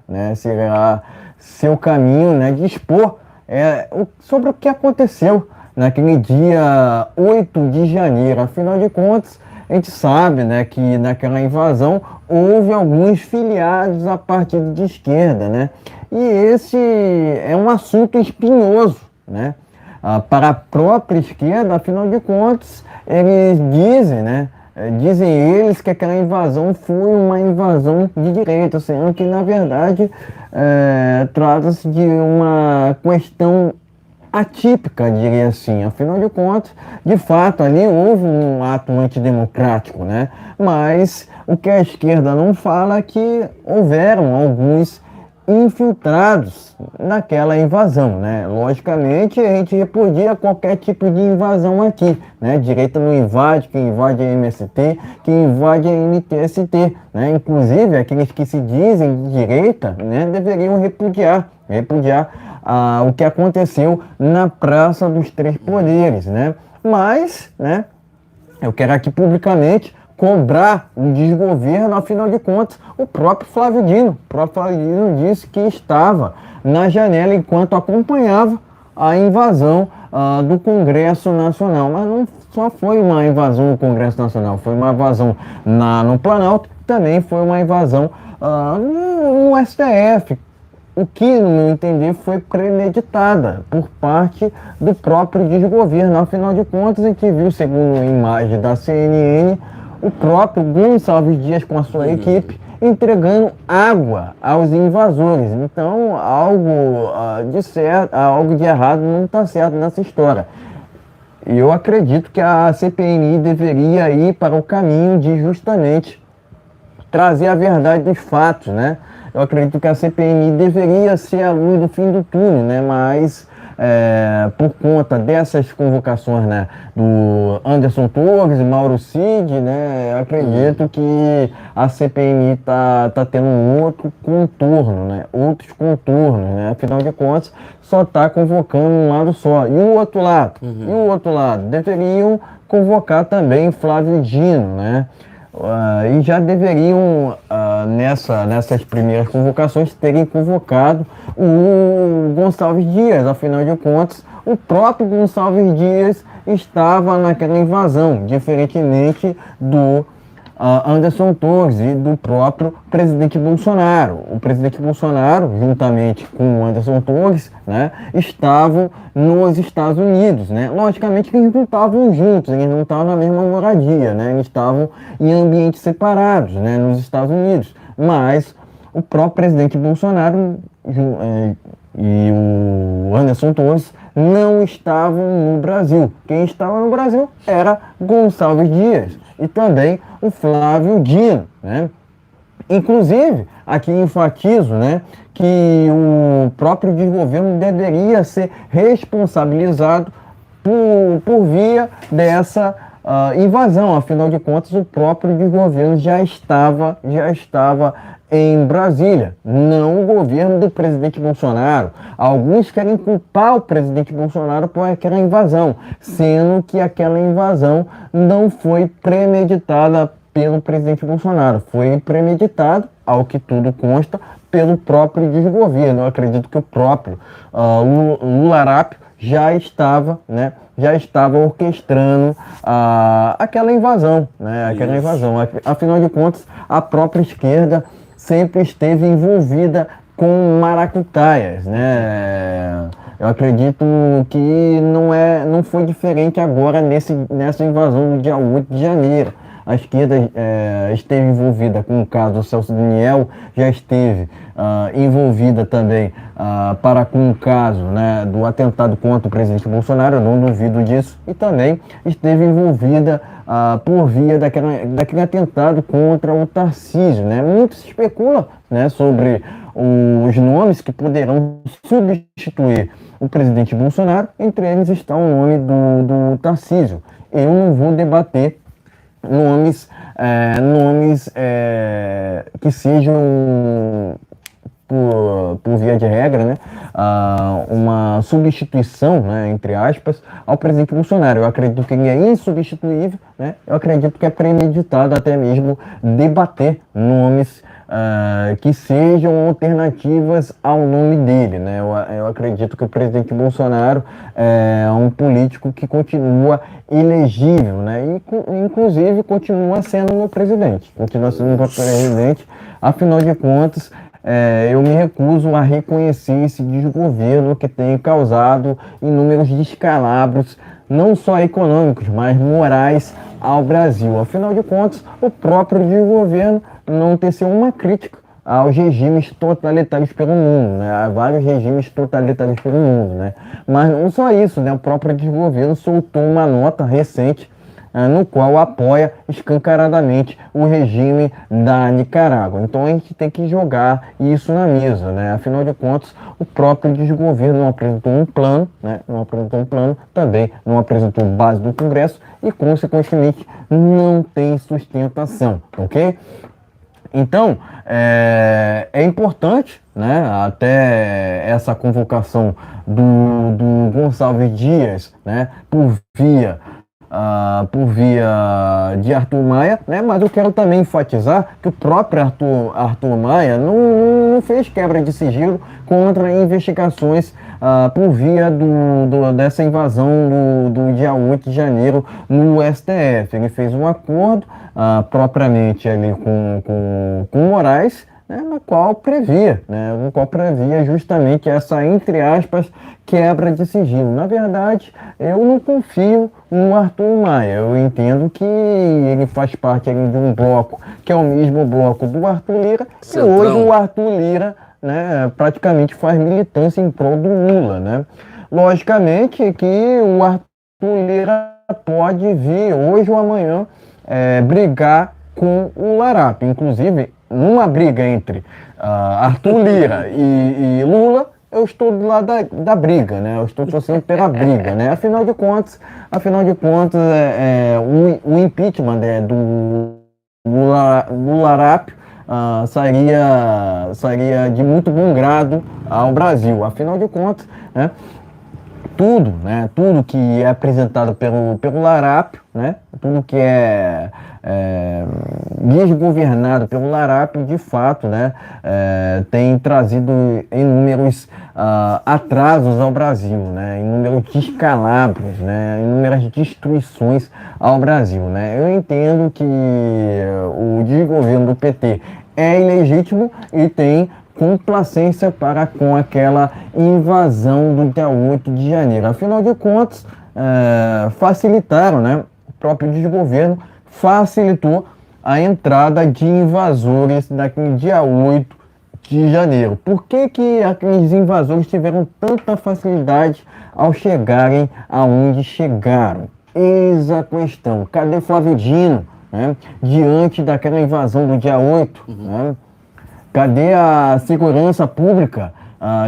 seu caminho, né? De expor sobre o que aconteceu naquele dia 8 de janeiro. Afinal de contas, a gente sabe, né, que naquela invasão houve alguns filiados a partido de esquerda, né? E esse é um assunto espinhoso, né? Para a própria esquerda, afinal de contas, eles dizem, né? Dizem eles que aquela invasão foi uma invasão de direita, sendo que, na verdade, trata-se de uma questão atípica, diria assim. Afinal de contas, de fato, ali houve um ato antidemocrático, né? Mas o que a esquerda não fala é que houveram alguns infiltrados naquela invasão, né? Logicamente, a gente repudia qualquer tipo de invasão aqui, né? Direita não invade, quem invade é MST, quem invade é MTST, né? Inclusive, aqueles que se dizem de direita, né, deveriam repudiar o que aconteceu na Praça dos Três Poderes, né? Mas, né, eu quero aqui publicamente cobrar um desgoverno. Afinal de contas, o próprio Flávio Dino disse que estava na janela enquanto acompanhava a invasão do Congresso Nacional. Mas não só foi uma invasão do Congresso Nacional, foi uma invasão no Planalto, também foi uma invasão no STF, o que, no meu entender, foi premeditada por parte do próprio desgoverno. Afinal de contas, a gente viu, segundo a imagem da CNN, o próprio Gonçalves Dias com a sua equipe entregando água aos invasores. Então, algo de errado não está certo nessa história. E eu acredito que a CPMI deveria ir para o caminho de justamente trazer a verdade dos fatos, né? Eu acredito que a CPMI deveria ser a luz do fim do túnel, né? Mas por conta dessas convocações, né, do Anderson Torres e Mauro Cid, né, eu acredito que a CPMI tá tendo outros contornos, né? Afinal de contas, só está convocando um lado só. E o outro lado? Deveriam convocar também Flávio Dino, né? E já deveriam, nessas primeiras convocações, terem convocado o Gonçalves Dias. Afinal de contas, o próprio Gonçalves Dias estava naquela invasão, diferentemente do Anderson Torres e do próprio presidente Bolsonaro. O presidente Bolsonaro, juntamente com o Anderson Torres, né, estavam nos Estados Unidos, né? Logicamente que eles não estavam juntos, eles não estavam na mesma moradia, né? Eles estavam em ambientes separados, né, nos Estados Unidos. Mas o próprio presidente Bolsonaro e o Anderson Torres não estavam no Brasil. Quem estava no Brasil era Gonçalves Dias e também o Flávio Dino, né? Inclusive, aqui enfatizo, né, que o próprio desgoverno deveria ser responsabilizado por via dessa invasão. Afinal de contas, o próprio desgoverno já estava em Brasília, não o governo do presidente Bolsonaro. Alguns querem culpar o presidente Bolsonaro por aquela invasão, sendo que aquela invasão não foi premeditada pelo presidente Bolsonaro, foi premeditado, ao que tudo consta, pelo próprio desgoverno. Eu acredito que o próprio Lula Arápio já estava orquestrando aquela invasão, né? Aquela invasão. Afinal de contas, a própria esquerda sempre esteve envolvida com maracutaias, né? Eu acredito que não foi diferente agora nessa invasão do dia 8 de janeiro. A esquerda esteve envolvida com o caso do Celso Daniel, já esteve envolvida também com o caso, né, do atentado contra o presidente Bolsonaro, eu não duvido disso, e também esteve envolvida por via daquele atentado contra o Tarcísio, né? Muito se especula, né, sobre os nomes que poderão substituir o presidente Bolsonaro, entre eles está o nome do Tarcísio. Eu não vou debater nomes que sejam, por via de regra, né, uma substituição, né, entre aspas, ao presidente Bolsonaro. Eu acredito que ele é insubstituível, né? Eu acredito que é premeditado até mesmo debater nomes que sejam alternativas ao nome dele, né? Eu acredito que o presidente Bolsonaro é um político que continua elegível, né? E, inclusive, continua sendo o presidente. Continua sendo o presidente. Afinal de contas, eu me recuso a reconhecer esse desgoverno que tem causado inúmeros descalabros, não só econômicos, mas morais ao Brasil. Afinal de contas, o próprio desgoverno não teceu uma crítica aos regimes totalitários pelo mundo, né? Há vários regimes totalitários pelo mundo, né? Mas não só isso, né? O próprio desgoverno soltou uma nota recente no qual apoia escancaradamente o regime da Nicarágua. Então a gente tem que jogar isso na mesa, né? Afinal de contas, o próprio desgoverno não apresentou um plano, né? Não apresentou um plano, também não apresentou base do Congresso e, consequentemente, não tem sustentação, ok? Então, é importante, né, até essa convocação do Gonçalves Dias, né, por via de Arthur Maia, né? Mas eu quero também enfatizar que o próprio Arthur Maia não fez quebra de sigilo contra investigações por via dessa invasão do dia 8 de janeiro no STF. Ele fez um acordo propriamente ali com Moraes, né, no qual previa justamente essa, entre aspas, quebra de sigilo. Na verdade, eu não confio no Arthur Maia. Eu entendo que ele faz parte ali de um bloco que é o mesmo bloco do Arthur Lira, e hoje o Arthur Lira, né, praticamente faz militância em prol do Lula, né? Logicamente que o Arthur Lira pode vir hoje ou amanhã brigar com o Larápio. Inclusive, numa briga entre Arthur Lira e Lula, eu estou do lado da briga, né? Eu estou torcendo pela briga, né? Afinal de contas, o impeachment, né, do Larápio sairia de muito bom grado ao Brasil. Afinal de contas, né, tudo que é apresentado pelo Larápio, né, tudo que é desgovernado pelo Larápio, de fato, né, tem trazido inúmeros atrasos ao Brasil, né, inúmeros descalabros, né, inúmeras destruições ao Brasil, né. Eu entendo que o desgoverno do PT é ilegítimo e tem complacência para com aquela invasão do dia 8 de janeiro. Afinal de contas, facilitaram, né, o próprio desgoverno facilitou a entrada de invasores naquele dia 8 de janeiro. Por que que aqueles invasores tiveram tanta facilidade ao chegarem aonde chegaram? Eis a questão. Cadê Flávio Dino, né, diante daquela invasão do dia 8? Né? Cadê a segurança pública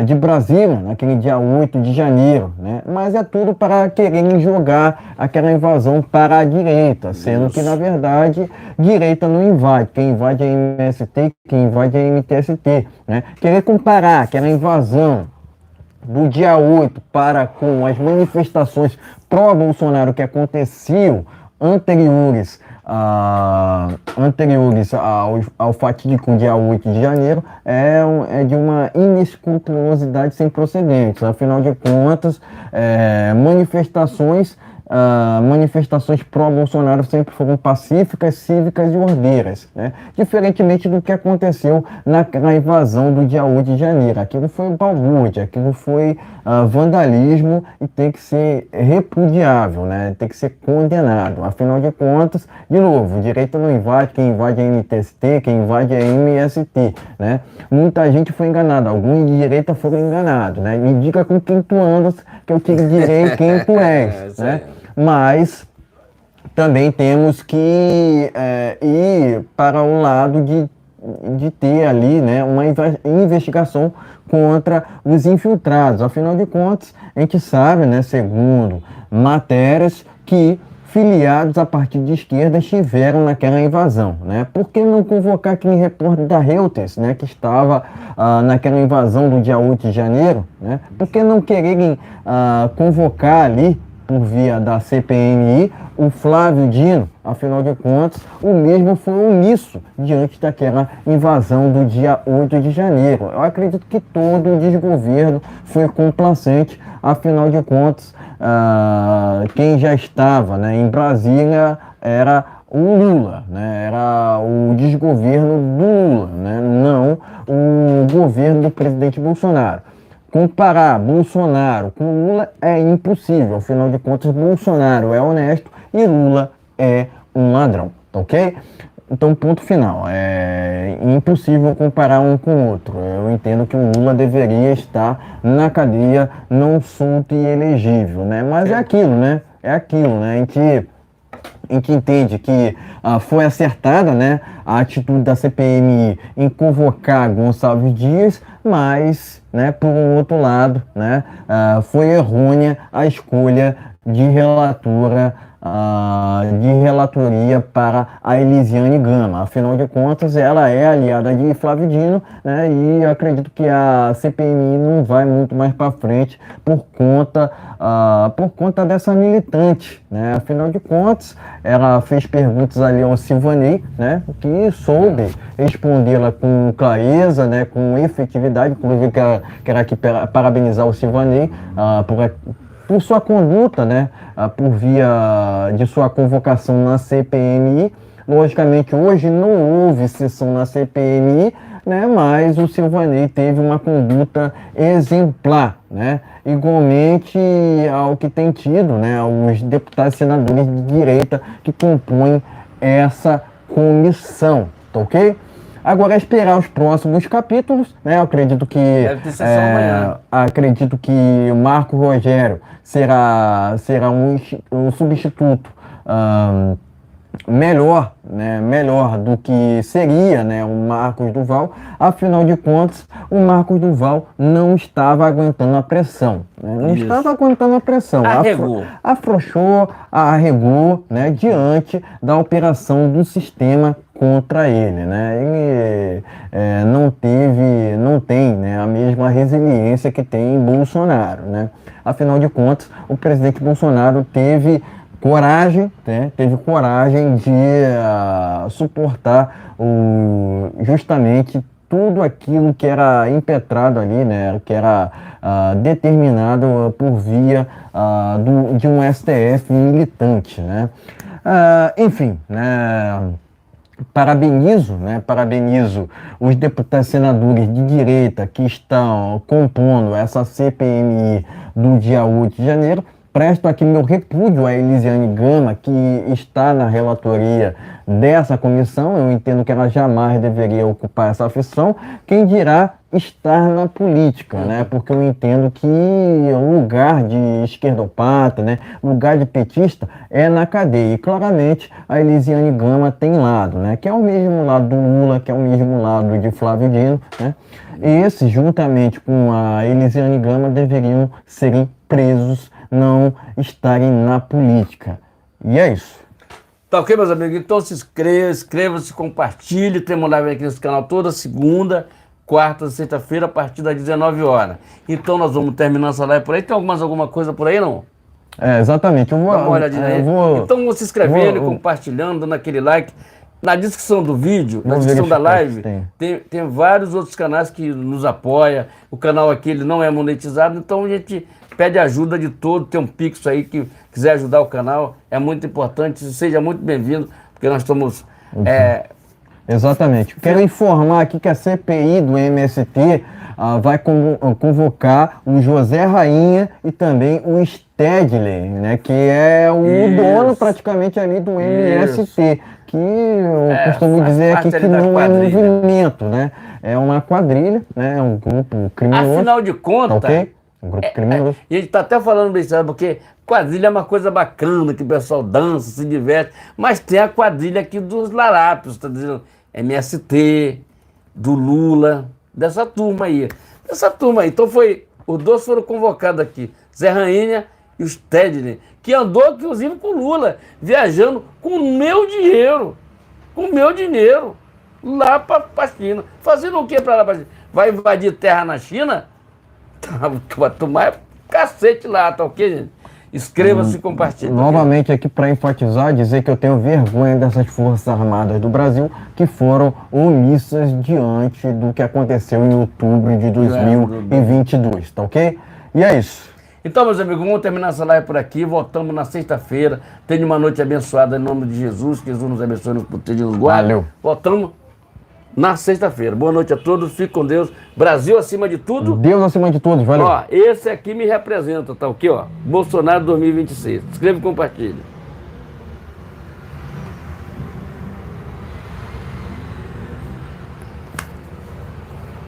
de Brasília, naquele dia 8 de janeiro, né? Mas é tudo para quererem jogar aquela invasão para a direita, sendo que, na verdade, direita não invade. Quem invade é a MST, quem invade é a MTST, né? Querer comparar aquela invasão do dia 8 para com as manifestações pró-Bolsonaro que aconteciam anteriores ao fatídico dia 8 de janeiro é de uma inescrupulosidade sem precedentes. Afinal de contas, manifestações pró-Bolsonaro sempre foram pacíficas, cívicas e ordeiras, né? Diferentemente do que aconteceu na invasão do dia 8 de janeiro. Aquilo foi balbúrdia, aquilo foi vandalismo e tem que ser repudiável, né? Tem que ser condenado. Afinal de contas, de novo, direita não invade, quem invade é a MTST, quem invade é a MST, né? Muita gente foi enganada, alguns de direita foram enganados, né? Me diga com quem tu andas que eu te direi quem tu és, né? Mas também temos que ir para o lado de ter ali, né, uma investigação contra os infiltrados. Afinal de contas, a gente sabe, né, segundo matérias, que filiados a partido de esquerda estiveram naquela invasão, né? Por que não convocar aquele repórter da Reuters, né, que estava naquela invasão do dia 8 de janeiro, né? Por que não quererem convocar ali, por via da CPMI, o Flávio Dino? Afinal de contas, o mesmo foi omisso diante daquela invasão do dia 8 de janeiro. Eu acredito que todo o desgoverno foi complacente. Afinal de contas, quem já estava, né, em Brasília era o Lula, né? Era o desgoverno do Lula, né? Não o governo do presidente Bolsonaro. Comparar Bolsonaro com Lula é impossível. Afinal de contas, Bolsonaro é honesto e Lula é um ladrão, ok? Então, ponto final. É impossível comparar um com o outro. Eu entendo que o Lula deveria estar na cadeia, não solto e elegível, né? Mas é aquilo, né? É aquilo, né? Em que entende que foi acertada, né, a atitude da CPMI em convocar Gonçalves Dias, mas, né, por um outro lado, né, foi errônea a escolha de relatoria para a Elisiane Gama. Afinal de contas, ela é aliada de Flávio Dino, né, e eu acredito que a CPMI não vai muito mais para frente por conta dessa militante, né? Afinal de contas, ela fez perguntas ali ao Silvanei, né, que soube respondê-la com clareza, né, com efetividade. Inclusive, quero aqui parabenizar o Silvanei por sua conduta, né, por via de sua convocação na CPMI. Logicamente, hoje não houve sessão na CPMI, né, mas o Silvanei teve uma conduta exemplar, né, igualmente ao que tem tido, né, os deputados e senadores de direita que compõem essa comissão, tá ok? Agora é esperar os próximos capítulos, né? Eu acredito que deve ter sessão amanhã. Acredito que o Marco Rogério será um substituto melhor, né, melhor do que seria, né, o Marcos Duval. Afinal de contas, o Marcos Duval não estava aguentando a pressão, né, não estava aguentando a pressão, afrouxou, arregou, né, diante da operação do sistema contra ele, né? Ele não tem, né, a mesma resiliência que tem Bolsonaro, né? Afinal de contas, o presidente Bolsonaro teve coragem, né? Teve coragem de suportar justamente tudo aquilo que era impetrado ali, né? Que era determinado por via de um STF militante, né? Enfim, né? Parabenizo os deputados e senadores de direita que estão compondo essa CPMI do dia 8 de janeiro. Presto aqui meu repúdio a Elisiane Gama, que está na relatoria dessa comissão. Eu entendo que ela jamais deveria ocupar essa função. Quem dirá estar na política, né? Porque eu entendo que o lugar de esquerdopata, né? Lugar de petista é na cadeia. E claramente a Elisiane Gama tem lado, né? Que é o mesmo lado do Lula, que é o mesmo lado de Flávio Dino, né? E esses, juntamente com a Elisiane Gama, deveriam serem presos, não estarem na política. E é isso. Tá ok, meus amigos? Então se inscreva-se, compartilhe. Temos live aqui nesse canal toda segunda, quarta, sexta-feira, a partir das 19 horas. Então nós vamos terminar essa live por aí. Tem alguma coisa por aí, não? Exatamente. Dá uma olhadinha aí. Então se inscrevendo, compartilhando, dando aquele like. Na descrição do vídeo, na descrição da live, tem vários outros canais que nos apoiam. O canal aqui ele não é monetizado, então a gente pede ajuda de todo. Tem um Pix aí que quiser ajudar o canal, é muito importante. Seja muito bem-vindo, porque nós estamos... Exatamente. Quero informar aqui que a CPI do MST vai convocar o José Rainha e também o Stedley, né, que é o dono praticamente ali do MST, que eu costumo dizer aqui que não é movimento, né? É uma quadrilha, né? É um grupo criminoso. Afinal de contas... Ok? Um grupo criminoso. E a gente está até falando besteira, porque quadrilha é uma coisa bacana, que o pessoal dança, se diverte, mas tem a quadrilha aqui dos larápios, tá dizendo? MST, do Lula, dessa turma aí. Então os dois foram convocados aqui, Zé Rainha e o Stedley, que andou inclusive com o Lula, viajando com o meu dinheiro, lá para a China. Fazendo o que para lá para China? Vai invadir terra na China? Vai tomar cacete lá, tá ok, gente? Inscreva-se e compartilhe. Novamente aqui para enfatizar, dizer que eu tenho vergonha dessas Forças Armadas do Brasil que foram omissas diante do que aconteceu em outubro de 2022, tá ok? E é isso. Então, meus amigos, vamos terminar essa live por aqui. Voltamos na sexta-feira. Tenha uma noite abençoada em nome de Jesus. Que Jesus nos abençoe, nos proteja e nos guarde. Valeu. Voltamos na sexta-feira. Boa noite a todos. Fique com Deus. Brasil acima de tudo. Deus acima de tudo. Valeu. Ó, esse aqui me representa, tá ok? Ó, Bolsonaro 2026. Inscreva e compartilhe.